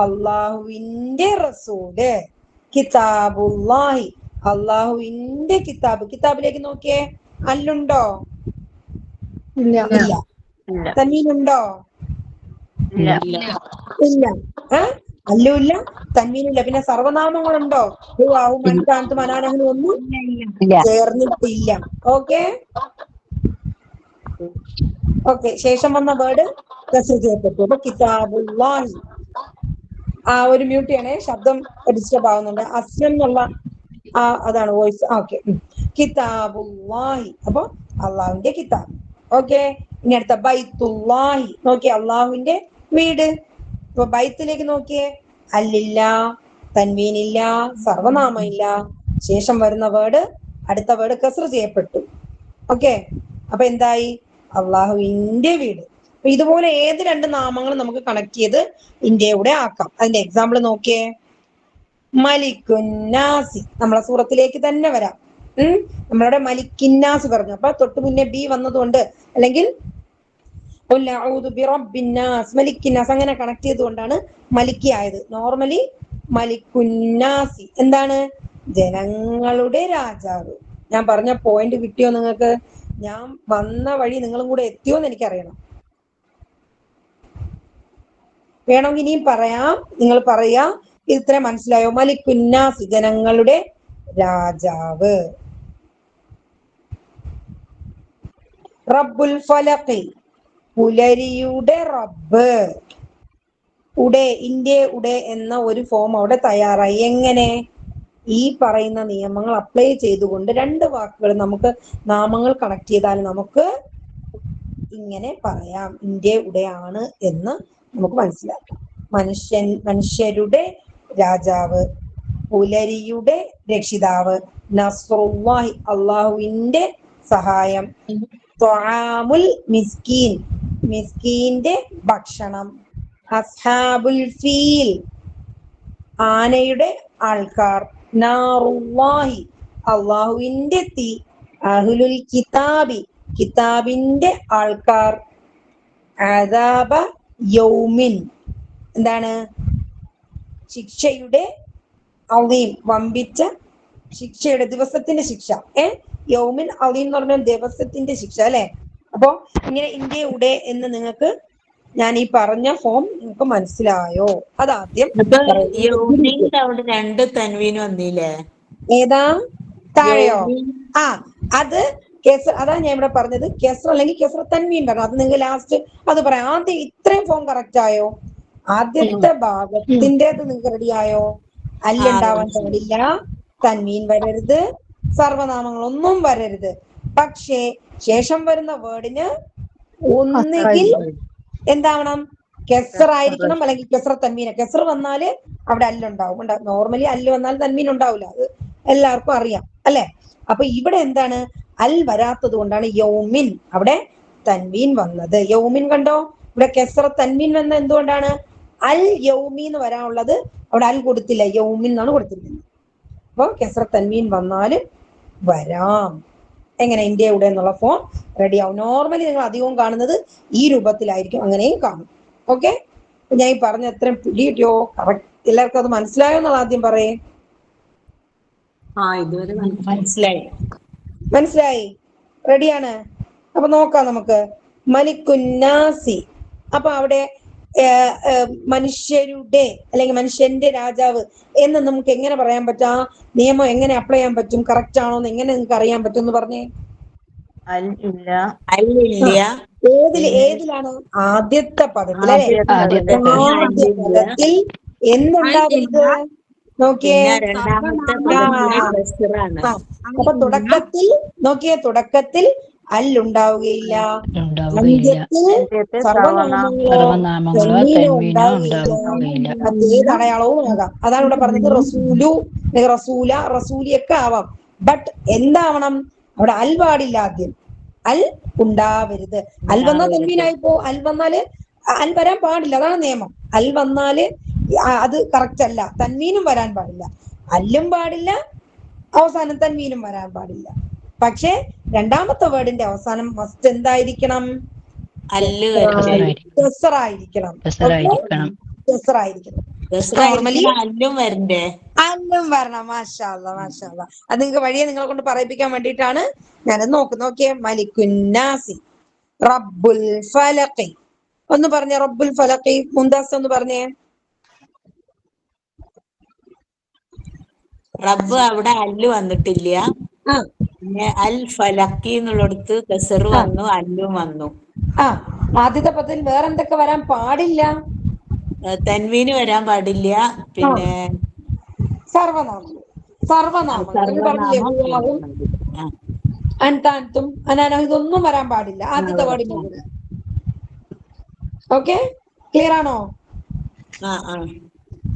Speaker 2: അള്ളാഹുവിന്റെ റസൂല്, കിതാബുള്ളാഹി അള്ളാഹുവിന്റെ കിതാബ്. കിതാബിലേക്ക് നോക്കിയേ, അല്ലുണ്ടോ? ഇല്ല. തൻവീനുണ്ടോ? ഇല്ല. അല്ലുമില്ല, തൻവീനില്ല. പിന്നെ സർവനാമങ്ങളുണ്ടോ? ഒന്നും ചേർന്നിട്ടില്ല. ഓക്കെ ഓക്കെ, ശേഷം വന്ന വേർഡ് കസ്ർ ചെയ്യപ്പെട്ടു. അപ്പൊ കിതാബുള്ളാഹി. ഒരു മ്യൂട്ട് ചെയ്യണേ, ശബ്ദം ഡിസ്റ്റർബ് ആവുന്നുണ്ട്. അസ്ലം എന്നുള്ള അതാണ് വോയിസ്. ഓക്കെ, കിതാബുള്ളാഹി. അപ്പൊ അള്ളാഹുവിന്റെ കിതാബ്. ഓക്കെ, ഇനി അടുത്ത ബൈത്തുള്ളാഹി. നോക്കിയേ, അള്ളാഹുവിന്റെ വീട്. അപ്പൊ ബൈത്തിലേക്ക് നോക്കിയേ, അല്ലില്ല, തൻവീനില്ല, സർവനാമം ഇല്ല. ശേഷം വരുന്ന വേർഡ്, അടുത്ത വേർഡ് കസ്ർ ചെയ്യപ്പെട്ടു. ഓക്കെ, അപ്പൊ എന്തായി? അള്ളാഹുവിന്റെ വീട്. അപ്പൊ ഇതുപോലെ ഏത് രണ്ട് നാമങ്ങൾ നമുക്ക് കണക്ട് ചെയ്ത് ഇന്ത്യയുടെ ആക്കാം. അതിന്റെ എക്സാമ്പിൾ നോക്കിയേ. മലിക്കുന്നാസി, നമ്മളെ സൂറത്തിലേക്ക് തന്നെ വരാം. നമ്മളുടെ മലിക്കിന്നാസ് പറഞ്ഞു. അപ്പൊ തൊട്ട് മുന്നേ ബി വന്നതുകൊണ്ട്, അല്ലെങ്കിൽ മലിക്കിന്നാസ് അങ്ങനെ കണക്ട് ചെയ്തുകൊണ്ടാണ് മലിക്കി ആയത്. നോർമലി മലിക്കുന്നാസി എന്താണ്? ജനങ്ങളുടെ രാജാവ്. ഞാൻ പറഞ്ഞ പോയിന്റ് കിട്ടിയോ നിങ്ങൾക്ക്? ഞാൻ വന്ന വഴി നിങ്ങളും കൂടെ എത്തിയോ എന്ന് എനിക്കറിയണം. വേണമെങ്കിൽ ഇനിയും പറയാം, നിങ്ങൾ പറയാ. ഇത്ര മനസ്സിലായോ? മലിക്കുന്നാസി, ജനങ്ങളുടെ രാജാവ്. റബ്ബുൽ ഫലഖി, പുലരിയുടെ റബ്ബ്. ഉഡേ, ഇന്ത്യ ഉഡേ എന്ന ഒരു ഫോം അവിടെ തയ്യാറായി. എങ്ങനെ? ഈ പറയുന്ന നിയമങ്ങൾ അപ്ലൈ ചെയ്തുകൊണ്ട് രണ്ട് വാക്കുകൾ നമുക്ക് നാമങ്ങൾ കണക്ട് ചെയ്താൽ നമുക്ക് ഇങ്ങനെ പറയാം, ഇന്ത്യ ഉടയാണ് എന്ന് നമുക്ക് മനസ്സിലാക്കാം. മനുഷ്യരുടെ രാജാവ്, പുലരിയുടെ രക്ഷിതാവ്, നസ്റുല്ലാഹി, അള്ളാഹുവിന്റെ സഹായം, ത്വആമുൽ മിസ്കീൻ, മിസ്കീന്റെ ഭക്ഷണം, അസ്ഹാബുൽ ഫീൽ, ആനയുടെ ആൾക്കാർ, നാറുല്ലാഹി, അള്ളാഹുവിന്റെ തീ, അഹ്ലുൽ കിതാബി, കിതാബിന്റെ ആൾക്കാർ, അദാബ യൗമിൻ, എന്താണ്? ശിക്ഷയുടെ അളീം, വമ്പിച്ച ശിക്ഷയുടെ, ദിവസത്തിന്റെ ശിക്ഷ. യൗമിൻ അളീം എന്ന് പറഞ്ഞ ദിവസത്തിന്റെ ശിക്ഷ, അല്ലെ? അപ്പൊ ഇങ്ങനെ ഇന്ത്യ ഉടേ എന്ന് നിങ്ങൾക്ക് ഞാൻ ഈ പറഞ്ഞ ഫോം നിങ്ങൾക്ക് മനസ്സിലായോ? അതാദ്യം
Speaker 8: അവിടെ രണ്ട് തൻവീന് വന്നില്ലേ?
Speaker 2: ഏതാ? താഴെയോ? അത് കെസർ. അതാ ഞാൻ ഇവിടെ പറഞ്ഞത്, കെസർ അല്ലെങ്കിൽ കെസർ തൻവീൻ പറഞ്ഞു. അത് നിങ്ങൾ ലാസ്റ്റ് അത് പറയാം. ആദ്യം ഇത്രയും ഫോം കറക്റ്റ് ആയോ? ആദ്യത്തെ ഭാഗത്തിൻ്റെത് നിങ്ങൾക്ക് റെഡിയായോ? അല്ലുണ്ടാവാൻ പാടില്ല, തൻവീൻ വരരുത്, സർവനാമങ്ങളൊന്നും വരരുത്. പക്ഷേ ശേഷം വരുന്ന വേർഡിന് ഒന്നുകിൽ എന്താവണം? കെസർ ആയിരിക്കണം, അല്ലെങ്കിൽ കെസർ തൻവീന. കെസർ വന്നാല് അവിടെ അല്ലുണ്ടാവും. നോർമലി അല്ല് വന്നാൽ തൻവീൻ ഉണ്ടാവില്ല, അത് എല്ലാവർക്കും അറിയാം, അല്ലെ? അപ്പൊ ഇവിടെ എന്താണ്? അൽ വരാത്തത് കൊണ്ടാണ് യൗമിൻ അവിടെ തൻവീൻ വന്നത്. യൗമിൻ കണ്ടോ? ഇവിടെ കെസർ തൻവീൻ വന്ന എന്തുകൊണ്ടാണ്? അൽ യൗമി എന്ന് വരാനുള്ളത് അവിടെ അൽ കൊടുത്തില്ല, യൗമിൻ എന്നാണ് കൊടുത്തിരിക്കുന്നത്. അപ്പൊ കെസർ തൻവീൻ വന്നാലും വരാം. എങ്ങനെ? ഇന്ത്യയുടെ എന്നുള്ള ഫോം റെഡിയാവും. നോർമലി നിങ്ങൾ അധികവും കാണുന്നത് ഈ രൂപത്തിലായിരിക്കും, അങ്ങനെയും കാണും. ഓക്കെ, ഞാൻ ഈ പറഞ്ഞ എത്രയും പിടിയിട്ടോ? കറക്റ്റ് എല്ലാവർക്കും അത് മനസ്സിലായോ എന്നുള്ള ആദ്യം പറയേ.
Speaker 8: ഇതുവരെ മനസ്സിലായി.
Speaker 2: മനസ്സിലായി? റെഡിയാണ്? അപ്പൊ നോക്കാം നമുക്ക്. മലിക്കുന്നാസി, അപ്പൊ അവിടെ മനുഷ്യരുടെ അല്ലെങ്കിൽ മനുഷ്യന്റെ രാജാവ് എന്ന് നമുക്ക് എങ്ങനെ പറയാൻ പറ്റാ? നിയമം എങ്ങനെ അപ്ലൈ ചെയ്യാൻ പറ്റും? കറക്റ്റ് ആണോ എന്ന് എങ്ങനെ നിങ്ങൾക്ക് അറിയാൻ പറ്റും എന്ന് പറഞ്ഞേ. ഏതിലാണ്? ആദ്യത്തെ പദത്തിൽ, അല്ലെ? ആദ്യ പദത്തിൽ എന്തുണ്ടാവരുത്? നോക്കിയേ. അപ്പൊ തുടക്കത്തിൽ നോക്കിയേ, തുടക്കത്തിൽ അല്ലുണ്ടാവുകയില്ല, അന്ത്യത്തിൽ സർവനാമങ്ങളോ ഉണ്ടാവുകയില്ല. ഏത് അടയാളവും ആകാം. അതാണ് ഇവിടെ പറഞ്ഞത്. റസൂലു, റസൂല, റസൂലിയൊക്കെ ആവാം. ബട്ട് എന്താവണം? അവിടെ അൽ പാടില്ല. ആദ്യം അൽ ഉണ്ടാവരുത്. അൽ വന്നാൽ തൻവീനായിപ്പോ. അൽ വന്നാല് അൽ വരാൻ പാടില്ല, അതാണ് നിയമം. അൽ വന്നാല് അത് കറക്റ്റ് അല്ല. തൻവീനും വരാൻ പാടില്ല, അല്ലും പാടില്ല, അവസാനം തൻവീനും വരാൻ പാടില്ല. പക്ഷെ രണ്ടാമത്തെ വേർഡിന്റെ അവസാനം മസ്റ്റ് എന്തായിരിക്കണം? കെസറായിരിക്കണം. നോർമലി അല്ലും വരണം. മാഷാ അല്ലാഹ്, മാഷാ അല്ലാഹ്. അത് നിങ്ങൾക്ക് വഴിയെ നിങ്ങളെ കൊണ്ട് പറയിപ്പിക്കാൻ വേണ്ടിയിട്ടാണ് ഞാനത് നോക്കുന്നത്. നോക്കിയേ. മലിക്കുന്നാസി, റബ്ബുൽ ഫലഖി. ഒന്ന് പറഞ്ഞേ റബ്ബുൽ ഫലഖി. മുന്താസ് ഒന്ന് പറഞ്ഞേ.
Speaker 8: റബ്ബ് അവിടെ അല്ല് വന്നിട്ടില്ല. പിന്നെ അൽ ഫലക്കി എന്നുള്ളടത്ത് കസർ വന്നു, അല്ലും വന്നു.
Speaker 2: ആദ്യത്തെ പദത്തിൽ വേറെ എന്തൊക്കെ വരാൻ പാടില്ല?
Speaker 8: തൻവീന് വരാൻ പാടില്ല. പിന്നെ
Speaker 2: ഇതൊന്നും വരാൻ പാടില്ല ആദ്യത്തെ വേർഡിന്റെ കൂടെ. ഓക്കെ, ക്ലിയർ ആണോ?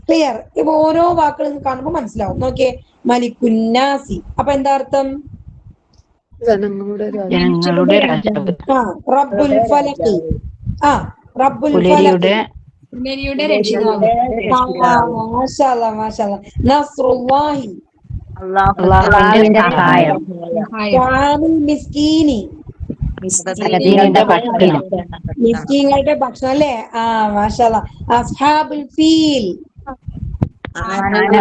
Speaker 2: ക്ലിയർ. ഇപ്പൊ ഓരോ വാക്കുകൾ കാണുമ്പോ മനസ്സിലാവും. നോക്കിയേ. മലിക്കുന്നാസി, അപ്പൊ എന്താ അർത്ഥം?
Speaker 4: ജനങ്ങളുടെ രാജാവ്.
Speaker 2: റബ്ബുൽ ഫലഖി, ആ റബ്ബുൽ ഫലഖ്.
Speaker 4: പുലരിയുടെ
Speaker 3: പുലരിയുടെ രക്ഷിതാവ്.
Speaker 2: മാഷാ അല്ലാഹ് മാഷാ അല്ലാഹ്. നസ്റുല്ലാഹി.
Speaker 4: അള്ളാഹുവിന്റെ സഹായം.
Speaker 2: ത്വാമുൽ മിസ്കീനി.
Speaker 4: മിസ്കീനിന്റെ ഭക്ഷണം.
Speaker 2: മിസ്കീങ്ങളുടെ ഭക്ഷണം അല്ലേ? ആ മാഷാ അല്ലാഹ്. അസ്ഹാബുൽ ഫീൽ.
Speaker 4: ആനകളുടെ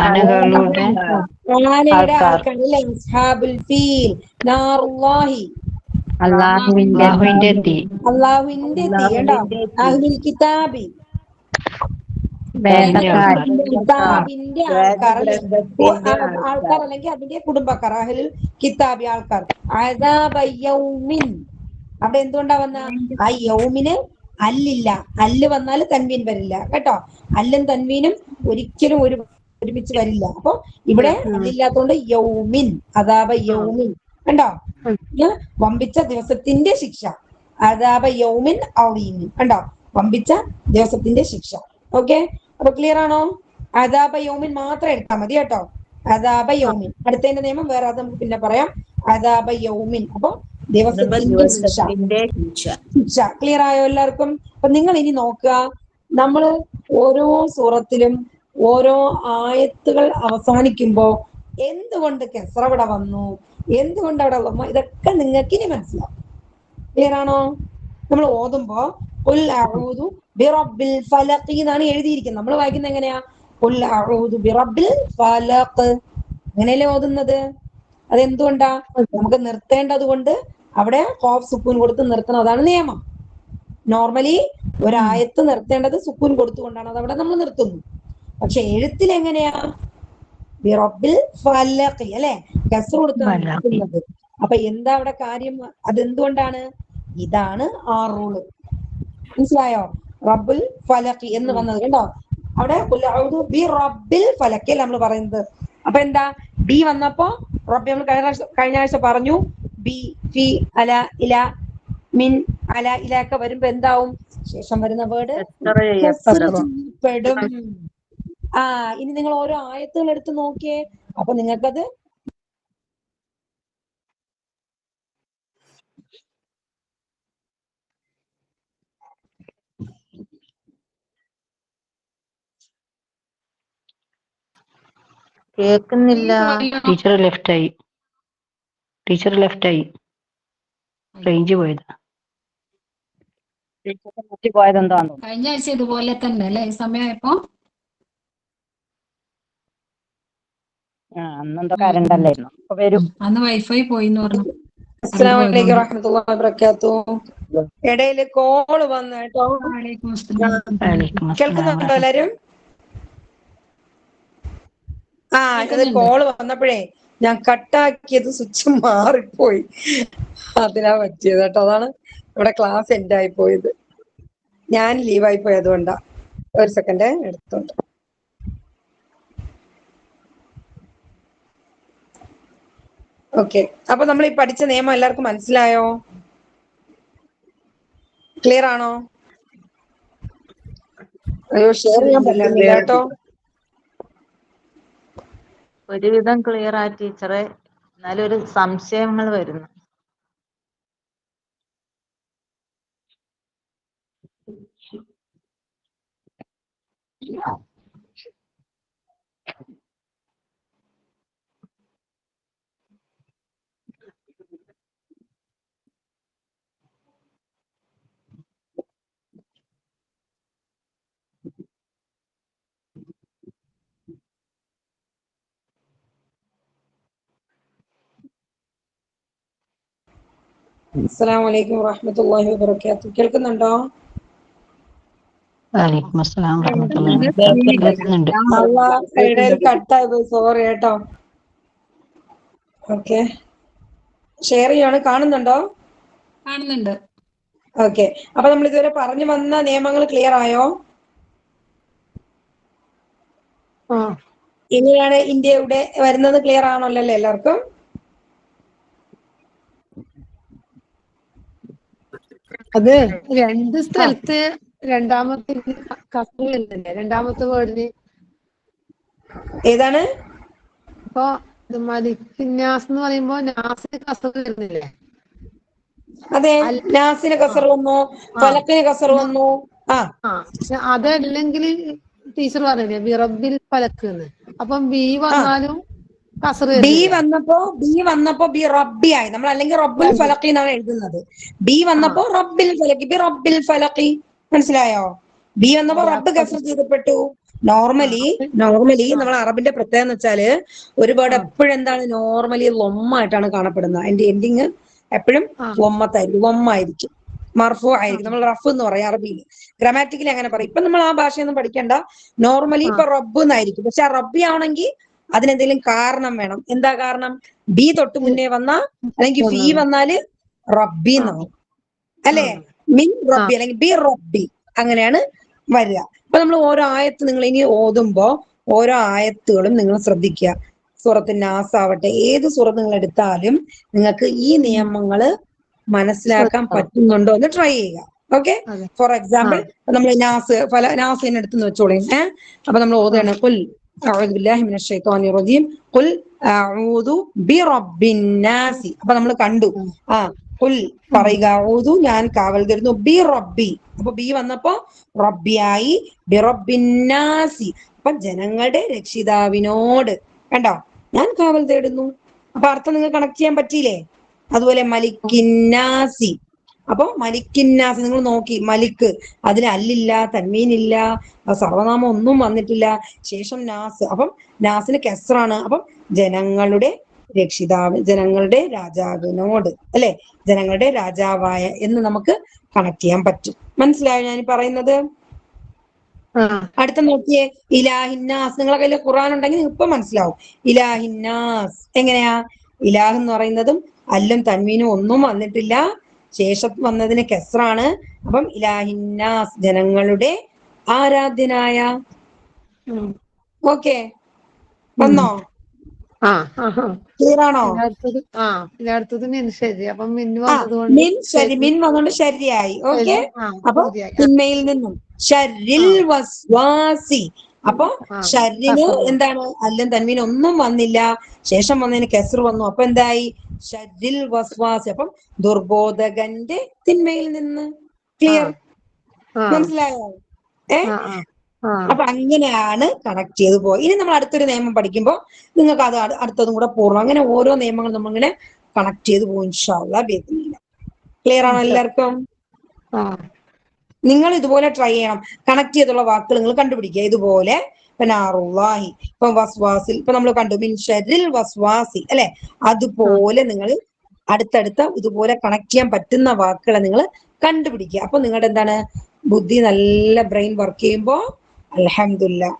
Speaker 2: ആനയുടെ ആൾക്കാർ അല്ലേ? അസ്ഹാബുൽ ഫീൽ. നാറുല്ലാഹി.
Speaker 4: അള്ളാഹുവിന്റെ തീ.
Speaker 2: അള്ളാഹുവിന്റെ തീ. കണ്ടോ? അഹ്ലുൽ കിതാബി. കിതാബിന്റെ ആൾക്കാർ അല്ലേ? ആൾക്കാർ അല്ലെങ്കിൽ അതിന്റെ കുടുംബക്കാർ. അഹ്ലുൽ കിതാബി ആൾക്കാർ. അദാബ യൗമിൻ. അവിടെ എന്തുകൊണ്ടാ വന്ന ആ യൗമിന് അല്ലില്ല. അല്ല് വന്നാൽ തൻവീൻ വരില്ല കേട്ടോ. അല്ലും തൻവീനും ഒരിക്കലും ഒരുമിച്ച് വരില്ല. അപ്പൊ ഇവിടെ അല്ലില്ലാത്തോണ്ട് യൗമിൻ. അദാബ യൗമിൻ. കണ്ടോ? വമ്പിച്ച ദിവസത്തിന്റെ ശിക്ഷ. അദാബ യൗമിൻ അളീമിൻ. കണ്ടോ? വമ്പിച്ച ദിവസത്തിന്റെ ശിക്ഷ. ഓക്കെ, അപ്പൊ ക്ലിയർ ആണോ? അദാബ യൗമിൻ മാത്രം എടുത്താൽ മതി കേട്ടോ. അദാബ യൗമിൻ. അടുത്തതിന്റെ നിയമം വേറെ, അത് നമുക്ക് പിന്നെ പറയാം. അദാബ യൗമിൻ. അപ്പൊ ദിവസത്തിന്റെ ശിക്ഷ. ക്ലിയർ ആയോ എല്ലാവർക്കും? അപ്പൊ നിങ്ങൾ ഇനി നോക്കുക, നമ്മള് ഓരോ സൂറത്തിലും ഓരോ ആയത്തുകൾ അവസാനിക്കുമ്പോ എന്തുകൊണ്ട് കെസ്റ അവിടെ വന്നു, എന്തുകൊണ്ട് അവിടെ വന്നു, ഇതൊക്കെ നിങ്ങൾക്ക് ഇനി മനസ്സിലാവും. ക്ലിയർ ആണോ? നമ്മൾ ഓതുമ്പോ ഖുൽ അഊദു ബിറബ്ബിൽ ഫലഖ് എന്നാണ് എഴുതിയിരിക്കുന്നത്. നമ്മൾ വായിക്കുന്നത് എങ്ങനെയാ? ഖുൽ അഊദു ബിറബ്ബിൽ ഫലഖ്. അങ്ങനെയല്ലേ ഓതുന്നത്? അതെന്തുകൊണ്ടാ? നമുക്ക് നിർത്തേണ്ടത് കൊണ്ട് അവിടെ ഖാഫ് സുക്കൂൻ കൊടുത്ത് നിർത്തണം. അതാണ് നിയമം. നോർമലി ഒരായത്ത് നിർത്തേണ്ടത് സുക്കൂൻ കൊടുത്തുകൊണ്ടാണ്, അതവിടെ നമ്മൾ നിർത്തുന്നു. പക്ഷെ എഴുത്തിൽ എങ്ങനെയാ? ബിറബ്ബിൽ ഫലഖ് അല്ലെ? കസ്ർ കൊടുത്താണ് നിർത്തുന്നത്. അപ്പൊ എന്താ അവിടെ കാര്യം? അതെന്തുകൊണ്ടാണ്? ഇതാണ് ആ റൂള്. മനസ്സിലായോ? റബ്ബുൽ ഫലഖ് എന്ന് വന്നത് കണ്ടോ? അവിടെ ഖുൽ അഊദു ബിറബ്ബിൽ ഫലഖ് നമ്മൾ പറയുന്നത്. അപ്പൊ എന്താ? ബി വന്നപ്പോ റബ്ബി നമ്മൾ കഴിഞ്ഞ ആഴ്ച പറഞ്ഞു, ബി ഫി അല ഇല മിൻ അല ഇല ഒക്കെ വരുമ്പോ എന്താവും? ശേഷം വരുന്ന വേർഡ് പെടും. ഇനി നിങ്ങൾ ഓരോ ആയത്തുകൾ എടുത്ത് നോക്കിയേ. അപ്പൊ നിങ്ങൾക്കത്
Speaker 4: കേൾക്കുന്നില്ല. ടീച്ചർ ലെഫ്റ്റായി. റേഞ്ച് പോയതാ. പോയതെന്താണോ?
Speaker 3: കഴിഞ്ഞ ആഴ്ച ഇതുപോലെ തന്നെ അല്ലെ? ഈ സമയമായപ്പോ
Speaker 4: അന്നെന്തോ കറണ്ട് അല്ലായിരുന്നു. അപ്പൊ വരും.
Speaker 3: അന്ന് വൈഫൈ പോയിന്ന് പറഞ്ഞു.
Speaker 2: അസ്സലാമു അലൈക്കും വറഹ്മത്തുള്ളാഹി വബറകാതുഹു. ഇടയില് കോള് വന്നു കേട്ടോ. കേൾക്കുന്നുണ്ടോ എല്ലാരും? ഇത് കോള് വന്നപ്പോഴേ ഞാൻ കട്ടാക്കിയത് സ്വിച്ച് മാറിപ്പോയി. അതിനാ പറ്റിയത് കേട്ടോ. അതാണ് ഇവിടെ ക്ലാസ് എൻഡ് ആയി പോയത്. ഞാൻ ലീവായി പോയത് കൊണ്ടാ. ഒരു സെക്കൻഡ് എടുത്തോണ്ട്. ഓക്കെ, അപ്പൊ നമ്മൾ ഈ പഠിച്ച നിയമം എല്ലാവർക്കും മനസ്സിലായോ? ക്ലിയർ ആണോ? അയ്യോ, ഷെയർ ചെയ്യാൻ പറ്റുന്നില്ല കേട്ടോ.
Speaker 7: ഒരുവിധം ക്ലിയർ ആ ടീച്ചറെ, എന്നാലും ഒരു സംശയങ്ങൾ വരുന്നു.
Speaker 2: അസ്സലാമു അലൈക്കും വറഹ്മത്തുള്ളാഹി വബറകാതുഹു. കേൾക്കുന്നുണ്ടോ?
Speaker 4: വലൈക്കും അസ്സലാം വറഹ്മത്തുള്ളാഹി. കേൾക്കുന്നുണ്ട്.
Speaker 2: ഇടയിൽ കട്ടായി പോയി, സോറി കേട്ടോ. ഓക്കെ, ഷെയർ ചെയ്യാണ്. കാണുന്നുണ്ടോ?
Speaker 3: കാണുന്നുണ്ട്.
Speaker 2: ഓക്കെ, അപ്പൊ നമ്മൾ ഇതുവരെ പറഞ്ഞു വന്ന നിയമങ്ങൾ ക്ലിയർ ആയോ? ഇനിയാണ് ഇന്ത്യയുടെ വരുന്നത്. ക്ലിയർ ആണല്ലോ എല്ലാവർക്കും?
Speaker 5: അത് രണ്ട് സ്ഥലത്ത് രണ്ടാമത്തെ കസറ് വരുന്നില്ലേ? രണ്ടാമത്തെ വേർഡിന്
Speaker 2: ഏതാണ്?
Speaker 5: ഇപ്പൊ മലിക് നാസ് എന്ന് പറയുമ്പോ നാസിന് കസറ് വരുന്നില്ലേ?
Speaker 2: അതെ, നാസിന് കസർ വന്നു, ഫലക്കിന് കസർ വന്നു.
Speaker 5: അതല്ലെങ്കിൽ ടീച്ചർ പറഞ്ഞില്ലേ ബിറബിൽ ഫലക്ക് എന്ന്. അപ്പം ബി വന്നാലും കസർ
Speaker 2: ബി വന്നപ്പോ ബി റബ്ബി ആയി. നമ്മൾ അല്ലെങ്കിൽ റബ്ബുൽ ഫലക്കി എന്നാണ് എഴുതുന്നത്. ബി വന്നപ്പോ റബ്ബിൽ ഫലക്കി, ബി റബ്ബിൽ ഫലക്കി. മനസ്സിലായോ? ബി വന്നപ്പോ റബ്ബ് കസർ ചെയ്തപ്പെട്ടു. നോർമലി നമ്മൾ അറബിന്റെ പ്രത്യേകത എന്ന് വെച്ചാല് ഒരു വേർഡ് എപ്പോഴും എന്താണ് നോർമലി ലൊമ്മായിട്ടാണ് കാണപ്പെടുന്നത്. അതിന്റെ എൻഡിങ് എപ്പോഴും ലൊമ്മായിരിക്കും, മർഫു ആയിരിക്കും. നമ്മൾ റഫ് എന്ന് പറയും അറബിയിൽ. ഗ്രാമാറ്റിക്കലി അങ്ങനെ പറയും. ഇപ്പൊ നമ്മൾ ആ ഭാഷയൊന്നും പഠിക്കണ്ട. നോർമലി ഇപ്പൊ റബ്ബ് എന്നായിരിക്കും. പക്ഷെ ആ റബ്ബി ആണെങ്കിൽ അതിനെന്തെങ്കിലും കാരണം വേണം. എന്താ കാരണം? ബി തൊട്ട് മുന്നേ വന്ന അല്ലെങ്കിൽ ഫീ വന്നാല് റബ്ബി എന്നാവും, അല്ലെ? മിൻ റബ്ബി അല്ലെങ്കിൽ ബി റബ്ബി, അങ്ങനെയാണ് വരിക. അപ്പൊ നമ്മൾ ഓരോ ആയത്ത് നിങ്ങൾ ഇനി ഓതുമ്പോ ഓരോ ആയത്തുകളും നിങ്ങൾ ശ്രദ്ധിക്കുക. സൂറത്ത് നാസ് ആവട്ടെ, ഏത് സൂറത്ത് നിങ്ങൾ എടുത്താലും നിങ്ങൾക്ക് ഈ നിയമങ്ങള് മനസ്സിലാക്കാൻ പറ്റുന്നുണ്ടോ എന്ന് ട്രൈ ചെയ്യുക. ഓക്കെ, ഫോർ എക്സാമ്പിൾ നമ്മൾ നാസിനെ എടുത്തെന്ന് വെച്ചോളൂ. അപ്പൊ നമ്മൾ ഓതുകയാണ് ഖുൽ അഊദു ബില്ലാഹി മിനശ് ശൈത്വാനിർ റജീം, ഖുൽ അഊദു ബിറബ്ബിൻ നാസി. അപ്പൊ നമ്മൾ കണ്ടു ഖുൽ പറയുക, അഊദു ഞാൻ കാവൽ തേടുന്നു, ബി റബ്ബി. അപ്പൊ ബി വന്നപ്പോ റബ്ബിയായി, ബിറബ്ബിൻ നാസി. അപ്പൊ ജനങ്ങളുടെ രക്ഷിതാവിനോട്, കണ്ടോ, ഞാൻ കാവൽ തേടുന്നു. അപ്പൊ അർത്ഥം നിങ്ങൾ കണക്ട് ചെയ്യാൻ പറ്റിയില്ലേ? അതുപോലെ മലിക്കിന്നാസി. അപ്പൊ മലിക്കിന്നാസി നിങ്ങൾ നോക്കി, മലിക്ക് അതിൽ അല്ലില്ല, തന്മീനില്ല, സർവനാമം ഒന്നും വന്നിട്ടില്ല, ശേഷം നാസ്. അപ്പം നാസിന് കെസ്റാണ്. അപ്പം ജനങ്ങളുടെ രക്ഷിതാവ്, ജനങ്ങളുടെ രാജാവിനോട്, അല്ലെ? ജനങ്ങളുടെ രാജാവായ എന്ന് നമുക്ക് കണക്ട് ചെയ്യാൻ പറ്റും. മനസ്സിലായോ ഞാൻ പറയുന്നത്? അടുത്ത നോക്കിയേ, ഇലാഹിന്നാസ്. നിങ്ങളെ കയ്യിൽ ഖുർആൻ ഉണ്ടെങ്കിൽ നിങ്ങൾക്ക് ഇപ്പൊ മനസ്സിലാവും. ഇലാഹിന്നാസ് എങ്ങനെയാ? ഇലാഹ് എന്ന് പറയുന്നതും അല്ലും തന്മീനും ഒന്നും വന്നിട്ടില്ല, ശേഷം വന്നതിന് കെസ്റാണ്. അപ്പം ഇലാഹിന്നാസ് ജനങ്ങളുടെ ആരാധ്യനായ. ഓക്കെ, വന്നോ? ക്ലിയർ ആണോ? മിൻ വന്നോണ്ട് ശരിയായി. ഓക്കെ, അപ്പൊ തിന്മയിൽ നിന്നും ശർരിൽ വസ്വാസി. അപ്പൊ ഷർരിന് എന്താണ്? അല്ലും തന്മീനും ഒന്നും വന്നില്ല, ശേഷം വന്നതിന് കെസ്ർ വന്നു. അപ്പൊ എന്തായി? ഷർരിൽ വസ്വാസി. അപ്പം ദുർബോധകന്റെ തിന്മയിൽ നിന്ന്. ക്ലിയർ? മനസ്സിലായോ? അപ്പൊ അങ്ങനെയാണ് കണക്ട് ചെയ്ത് പോയി. ഇനി നമ്മൾ അടുത്തൊരു നിയമം പഠിക്കുമ്പോൾ നിങ്ങൾക്ക് അത് അടുത്തതും കൂടെ പൂർണ്ണം. അങ്ങനെ ഓരോ നിയമങ്ങളും നമ്മളിങ്ങനെ കണക്ട് ചെയ്ത് പോകും. ഇൻഷാ അല്ലാഹ് ബിഇദ്നില്ലാഹ്. ക്ലിയർ ആണോ എല്ലാവർക്കും? നിങ്ങൾ ഇതുപോലെ ട്രൈ ചെയ്യണം. കണക്ട് ചെയ്തുള്ള വാക്കുകൾ നിങ്ങൾ കണ്ടുപിടിക്കുക. ഇതുപോലെ നാറുല്ലാഹി, ഇപ്പൊ വസ്വാസിൽ, ഇപ്പൊ നമ്മൾ കണ്ടു മിൻ ശർരിൽ വസ്വാസി, അല്ലെ? അതുപോലെ നിങ്ങൾ അടുത്തടുത്ത ഇതുപോലെ കണക്ട് ചെയ്യാൻ പറ്റുന്ന വാക്കുകളെ നിങ്ങൾ കണ്ടുപിടിക്കുക. അപ്പൊ നിങ്ങളുടെ എന്താണ് ബുദ്ധി, നല്ല ബ്രെയിൻ വർക്ക് ചെയ്യുമ്പോ അൽഹംദുലില്ലാഹ്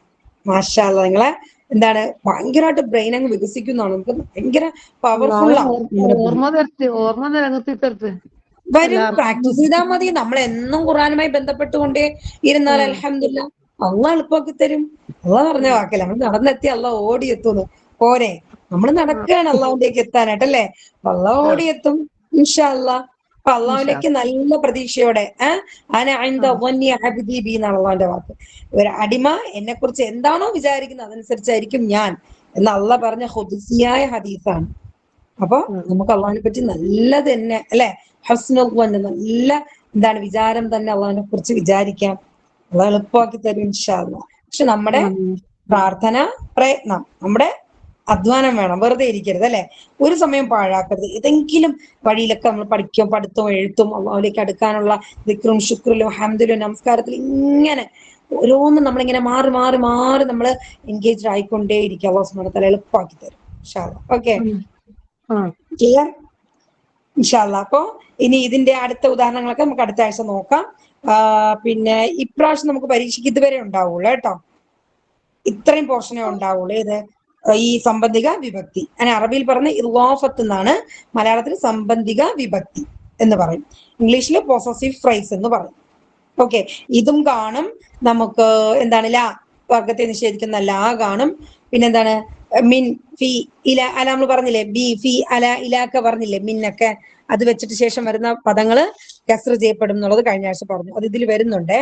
Speaker 2: മാഷാ അല്ലാഹ് നിങ്ങളെ എന്താണ് ഭയങ്കരമായിട്ട് ബ്രെയിൻ അങ്ങ് വികസിക്കുന്നതാണ്. നമുക്ക് ഭയങ്കര പവർഫുള്ളാണ്. വരും, പ്രാക്ടീസ് ചെയ്താൽ മതി. നമ്മൾ എന്നും ഖുർആനുമായി ബന്ധപ്പെട്ടുകൊണ്ടേ ഇരുന്നാൽ അൽഹംദുലില്ലാഹ് അള്ളാഹ് എളുപ്പമാക്കി തരും. അള്ളാഹ് പറഞ്ഞ വാക്കല്ല, നമ്മൾ നടന്നെത്തി അള്ളാഹ് ഓടിയെത്തുന്നു. പോരെ, നമ്മൾ നടക്കുകയാണ് അള്ളാഹുവിലേക്ക് എത്താനായിട്ടല്ലേ? അള്ളാഹ് ഓടിയെത്തും ഇൻഷാ അല്ലാഹ്. അപ്പൊ അള്ളാഹുലേക്ക് നല്ല പ്രതീക്ഷയോടെ എന്നാണ് അള്ളാഹുന്റെ വാക്ക്. ഒരു അടിമ എന്നെ കുറിച്ച് എന്താണോ വിചാരിക്കുന്നത് അതനുസരിച്ചായിരിക്കും ഞാൻ എന്ന് അള്ളാഹ് പറഞ്ഞ ഖുദ്സിയായ ഹദീസാണ്. അപ്പൊ നമുക്ക് അള്ളാഹിനെ പറ്റി നല്ലത് തന്നെ, അല്ലെ? ഹസ്നുൽ നല്ല എന്താണ് വിചാരം തന്നെ അള്ളാഹിനെ കുറിച്ച് വിചാരിക്കാം. അള്ളാഹ് എളുപ്പമാക്കി തരും ഇൻഷാ അല്ലാഹ്. പക്ഷെ നമ്മുടെ പ്രാർത്ഥന, പ്രയത്നം, നമ്മുടെ അധ്വാനം വേണം. വെറുതെ ഇരിക്കരുത്, അല്ലെ? ഒരു സമയം പാഴാക്കരുത്. ഏതെങ്കിലും വഴിയിലൊക്കെ നമ്മൾ പഠിത്തവും എഴുത്തും അള്ളാഹുലേക്ക് അടുക്കാനുള്ള ദിക്റും ശുക്രിലും ഹംദിലും നമസ്കാരത്തിലും ഇങ്ങനെ ഓരോന്നും നമ്മളിങ്ങനെ മാറി മാറി മാറി നമ്മൾ എൻഗേജ്ഡ് ആയിക്കൊണ്ടേ ഇരിക്കുക. അള്ളാഹു സുബ്ഹാനഹു വ തആല എളുപ്പമാക്കി തരും ഇൻഷാ അല്ലാഹ്. Okay, clear? ഇൻഷാ അല്ലാഹ്. അപ്പൊ ഇനി ഇതിന്റെ അടുത്ത ഉദാഹരണങ്ങളൊക്കെ നമുക്ക് അടുത്ത ആഴ്ച നോക്കാം. പിന്നെ ഇപ്രാവശ്യം നമുക്ക് പരീക്ഷയ്ക്ക് ഇതുവരെ ഉണ്ടാവുള്ളൂ കേട്ടോ. ഇത്രയും പോർഷനേ ഉണ്ടാവുള്ളൂ. ഏത്? ഈ സംബന്ധിക വിഭക്തി. അങ്ങനെ അറബിയിൽ പറഞ്ഞ ഇർവാഫത്ത് എന്നാണ്, മലയാളത്തിൽ സംബന്ധിക വിഭക്തി എന്ന് പറയും, ഇംഗ്ലീഷിൽ പൊസസീവ് ഫ്രൈസ് എന്ന് പറയും. ഓക്കെ, ഇതും കാണും. നമുക്ക് എന്താണ് ലാ, വർഗത്തെ നിഷേധിക്കുന്ന ലാ കാണും. പിന്നെന്താണ് മിൻ, ഫി, ഇല, അല. നമ്മൾ പറഞ്ഞില്ലേ ബി, ഫി, അല, ഇലാക്ക പറഞ്ഞില്ലേ, മിന്നൊക്കെ. അത് വെച്ചിട്ട് ശേഷം വരുന്ന പദങ്ങള് കസ്ർ ചെയ്യപ്പെടും എന്നുള്ളത് കഴിഞ്ഞ ആഴ്ച പറഞ്ഞു. അത് ഇതിൽ വരുന്നുണ്ട്,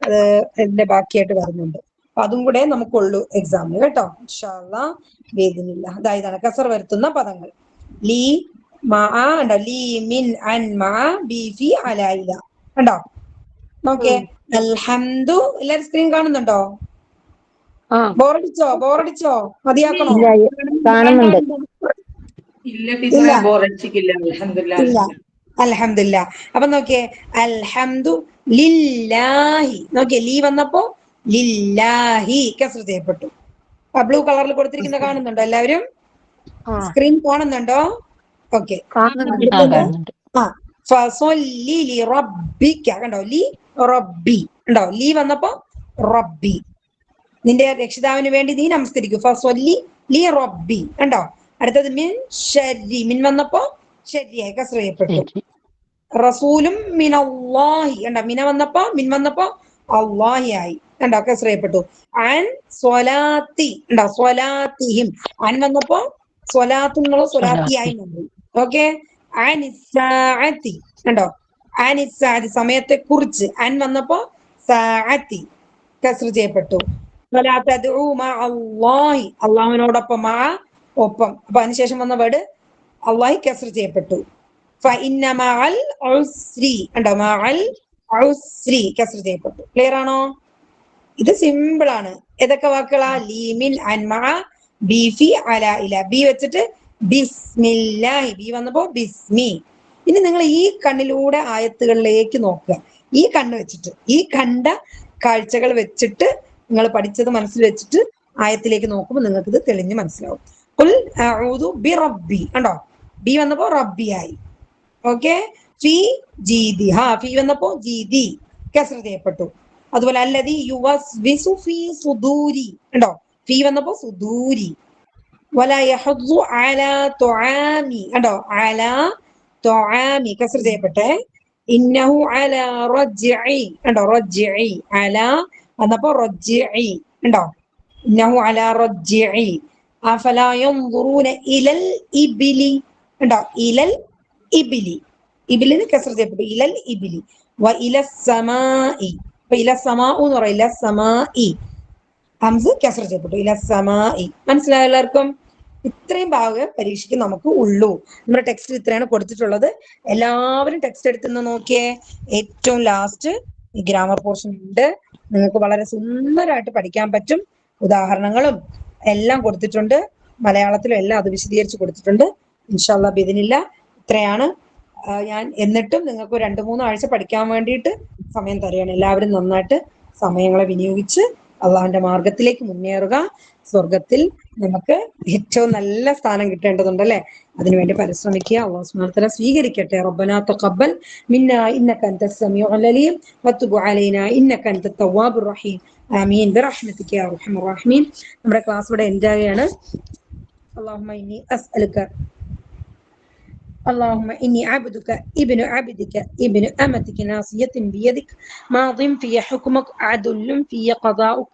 Speaker 2: അത് ഇതിന്റെ ബാക്കിയായിട്ട് വരുന്നുണ്ട്. അപ്പൊ അതും കൂടെ നമുക്കുള്ളൂ എക്സാമിന് കേട്ടോ ഇൻഷാ അല്ലാഹ് ബിഇദ്നില്ലാഹ്. അതായതാണ് കസർ വരുത്തുന്ന പദങ്ങൾ. ലീ, ഉണ്ടോ ലീ മിൻ അൻ മാ ബി ഫി അല ഇല കണ്ടോ നോക്കേ അൽഹംദു. എല്ലാരും സ്ക്രീൻ കാണുന്നുണ്ടോ? ബോറടിച്ചോ മതിയാക്കണോ?
Speaker 4: കാണുന്നുണ്ട്.
Speaker 6: ഇല്ല ടീച്ചറെ, ബോറടിച്ചിട്ടില്ല. അൽഹംദുലില്ലാ.
Speaker 2: ഇല്ല അൽഹംദുലില്ലാ. അപ്പൊ നോക്കിയേ അൽഹംദു ലില്ലാഹി. നോക്കിയേ ലീ വന്നപ്പോ ലില്ലാഹി കസ്ർ ചെയ്യപ്പെട്ടു. ബ്ലൂ കളറിൽ കൊടുത്തിരിക്കുന്ന കാണുന്നുണ്ടോ എല്ലാവരും? സ്ക്രീൻ കാണുന്നുണ്ടോ? ഓക്കെ. ഫസല്ലി ലി റബ്ബിക. കണ്ടോ ലി റബ്ബി. കണ്ടോ ലീ വന്നപ്പോ റബ്ബി. നിന്റെ രക്ഷിതാവിന് വേണ്ടി നീ നമസ്കരിക്കൂ. ഫസല്ലി ലി റബ്ബി. കണ്ടോ അടുത്തത് മിൻ ശരി. മിൻ വന്നപ്പോ ശരിയായി കസ്ർ ചെയ്യപ്പെട്ടു. റസൂലും മിനല്ലാഹി. കണ്ടോ മിന വന്നപ്പോ മിൻ വന്നപ്പോ അല്ലാഹി ആയി. കണ്ടോ കസ്ർ ചെയ്യപ്പെട്ടു. അൻ സ്വലാത്തി. കണ്ടോ സ്വലാത്തിഹിം. അൻ വന്നപ്പോ സ്വലാത്ത് എന്നുള്ള സ്വലാത്തി ആയി മാറി. ഓക്കെ. അനിസ്സാഅത്തി. കണ്ടോ അനിസ്സാഅത്തി സമയത്തെ കുറിച്ച്. അൻ വന്നപ്പോ സാഅത്തി കസ്ർ ചെയ്യപ്പെട്ടു. വലാ തദ്ഉ മഅ അല്ലാഹി. അല്ലാഹുവിനോടൊപ്പം ഒപ്പം. അപ്പൊ അതിനുശേഷം വന്ന വേർഡ് അല്ലാഹി കസ്ർ ചെയ്യപ്പെട്ടു. ഫഇന്ന മഅൽ ഉസ്രി. കണ്ടോ മഅൽ ഉസ്രി കസ്ർ ചെയ്യപ്പെട്ടു. ക്ലിയർ ആണോ? ഇത് സിമ്പിൾ ആണ്. ഏതൊക്കെ വാക്കുകളാ? ലീമിൻ അൻ മഅ ബി ഫി അല ഇല. ബി വെച്ചിട്ട് ബിസ്മില്ലാഹി. ബി വന്നപ്പോ ബിസ്മി. ഇനി നിങ്ങൾ ഈ കണ്ണിലൂടെ ആയത്തുകളിലേക്ക് നോക്കുക. ഈ കണ്ണ് വെച്ചിട്ട് ഈ കണ്ട കാഴ്ചകൾ വെച്ചിട്ട് നിങ്ങൾ പഠിച്ചത് മനസ്സിൽ വെച്ചിട്ട് ആയത്തിലേക്ക് നോക്കുമ്പോൾ നിങ്ങൾക്ക് ഇത് തെളിഞ്ഞ് മനസ്സിലാവും. ഖുൽ അഊദു ബിറബ്ബി. കണ്ടോ ബി വന്നപ്പോ റബ്ബി ആയി. ഓക്കെ. ഫി ജീദി. ഫി വന്നപ്പോ ജീദി കസ്ർ ചെയ്യപ്പെട്ടു. അതുപോലെ അല്ലദീ യുവസ്വിസു ഫീ സുദൂരി. കണ്ടോ ഫി വന്നപ്പോ സുദൂരി. വലാ യഹുദ്ദു അലാ തുആമി. കണ്ടോ അലാ തുആമി കസ്ർ ചെയ്യപ്പെട്ടെ. ഇന്നഹു അലാ റജ്ഇ. കണ്ടോ റജ്ഇ. അലാ വന്നപ്പോ റജ്ഇ. കണ്ടോ ഇന്നഹു അലാ റജ്ഇ. അഫലാ യൻദുറൂന ഇലൽ ഇബ്ലി. കണ്ടോ ഇലൽ ഇബ്ലി. ഇബ്ലിന് കസ്ർ ചെയ്യപ്പെട്ടു. ഇലൽ ഇബ്ലി. വ ഇലസ് സമാഇ. അപ്പൊ ഇലസ് സമാഉ എന്ന് പറയും. ഇലസ് സമാഇ ഹംസ കസ്ർ ചെയ്യപ്പെട്ടു. ഇലസ് സമാഇ. മനസ്സിലായോ എല്ലാവർക്കും? ഇത്രയും ഭാഗം പരീക്ഷയ്ക്ക് നമുക്ക് ഉള്ളൂ. നമ്മുടെ ടെക്സ്റ്റ് ഇത്രയാണ് കൊടുത്തിട്ടുള്ളത്. എല്ലാവരും ടെക്സ്റ്റ് എടുത്തുനിന്ന് നോക്കിയേ. ഏറ്റവും ലാസ്റ്റ് ഈ ഗ്രാമർ പോർഷൻ ഉണ്ട്. നിങ്ങൾക്ക് വളരെ സുന്ദരമായിട്ട് പഠിക്കാൻ പറ്റും. ഉദാഹരണങ്ങളും എല്ലാം കൊടുത്തിട്ടുണ്ട്. മലയാളത്തിലും എല്ലാം അത് വിശദീകരിച്ച് കൊടുത്തിട്ടുണ്ട്. ഇൻഷാ അല്ലാഹ് ബിഇദ്നില്ലാ. ഇത്രയാണ് ഞാൻ. എന്നിട്ടും നിങ്ങൾക്ക് 2-3 ആഴ്ച പഠിക്കാൻ വേണ്ടിയിട്ട് സമയം തരികയാണ്. എല്ലാവരും നന്നായിട്ട് സമയങ്ങളെ വിനിയോഗിച്ച് അള്ളാഹുവിന്റെ മാർഗത്തിലേക്ക് മുന്നേറുക. സ്വർഗത്തിൽ നമുക്ക് ഏറ്റവും നല്ല സ്ഥാനം കിട്ടേണ്ടതുണ്ട് അല്ലെ? അതിനുവേണ്ടി പരിശ്രമിക്കുക. അള്ളാഹു സുബ്ഹാനഹു വ തആല സ്വീകരിക്കട്ടെ. റബ്ബനാ തഖബ്ബൽ മിന്നാ ഇന്നക അൻതസ് സമീഉൽ അലീം വതുബ് അലൈനാ ഇന്നക അൻതത് തവ്വാബുർ റഹീം. ആമീൻ ബിറഹ്മതിക യാ അർഹമർ റഹീമീൻ. നമ്മുടെ ക്ലാസ് ഇവിടെ എൻഡ് ആവുകയാണ്. അല്ലാഹുമ്മ ഇന്നി അസ്അലുക اللهم إني عبدك ابن عبدك ابن أمتك ناصية بيدك ماض في حكمك عدل في قضاؤك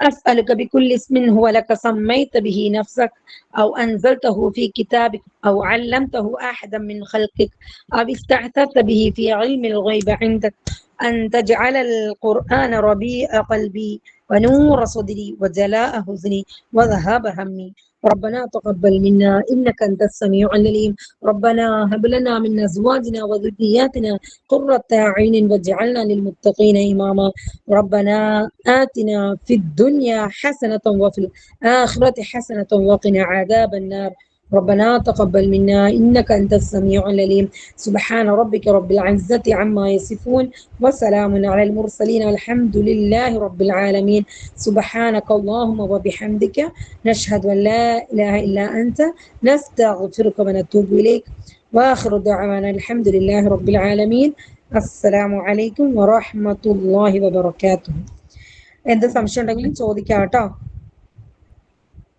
Speaker 2: أسألك بكل اسم هو لك سميت به نفسك أو أنزلته في كتابك أو علمته أحدا من خلقك أو استعثرت به في علم الغيب عندك أن تجعل القرآن ربيع قلبي ونور صدري وجلاء حزني وذهاب همي. ربنا تقبل منا إنك أنت السميع العليم. ربنا هب لنا من أزواجنا وذرياتنا قرة أعين واجعلنا للمتقين إماما. ربنا آتنا في الدنيا حسنة وفي الآخرة حسنة وقنا عذاب النار. ربنا تقبل منا إنك أنت السميع العليم. سبحان ربك رب العزة عما يصفون وسلام على المرسلين والحمد لله رب العالمين. سبحانك اللهم وبحمدك نشهد أن لا إله إلا أنت نستغفرك ونتوب إليك. وآخر دعوانا الحمد لله رب العالمين. السلام عليكم ورحمة الله وبركاته. എന്ത് സംശയം ഉണ്ടെങ്കിലും ചോദിക്കാം കേട്ടോ.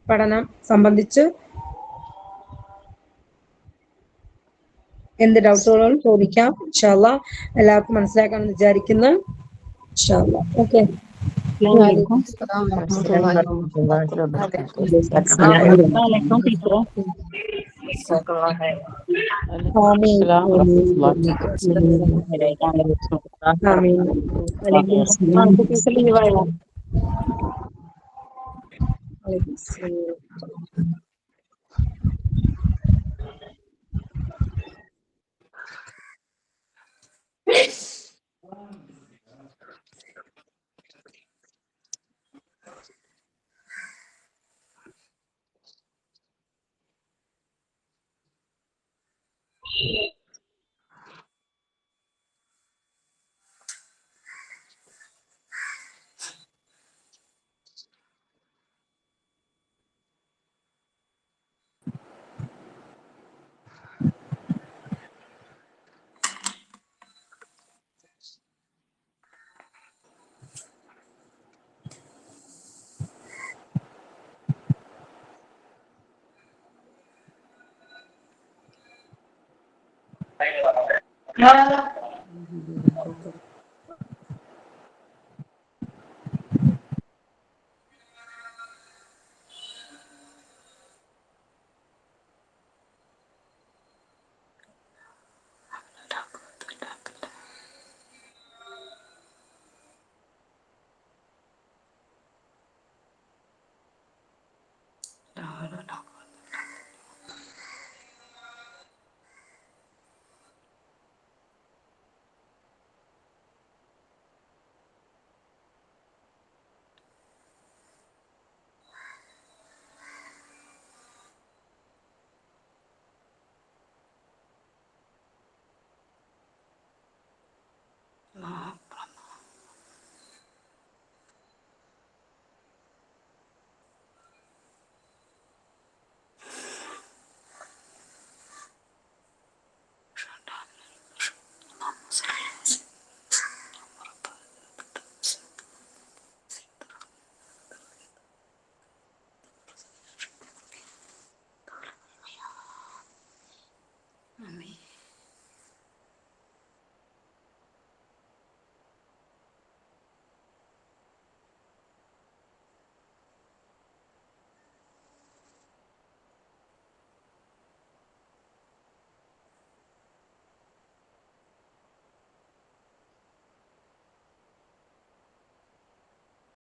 Speaker 2: പഠനം സംബന്ധിച്ച് എന്ത് ഡൗട്ടുകളും ചോദിക്കാം. ഇൻഷാ അല്ലാഹ് എല്ലാവർക്കും മനസ്സിലാക്കാമെന്ന് വിചാരിക്കുന്നു. ഇൻഷാ അല്ലാഹ് ഓക്കെ.
Speaker 5: വഅലൈക്കും അസ്സലാം വറഹ്മത്തുള്ളാഹി
Speaker 2: ആമീൻ.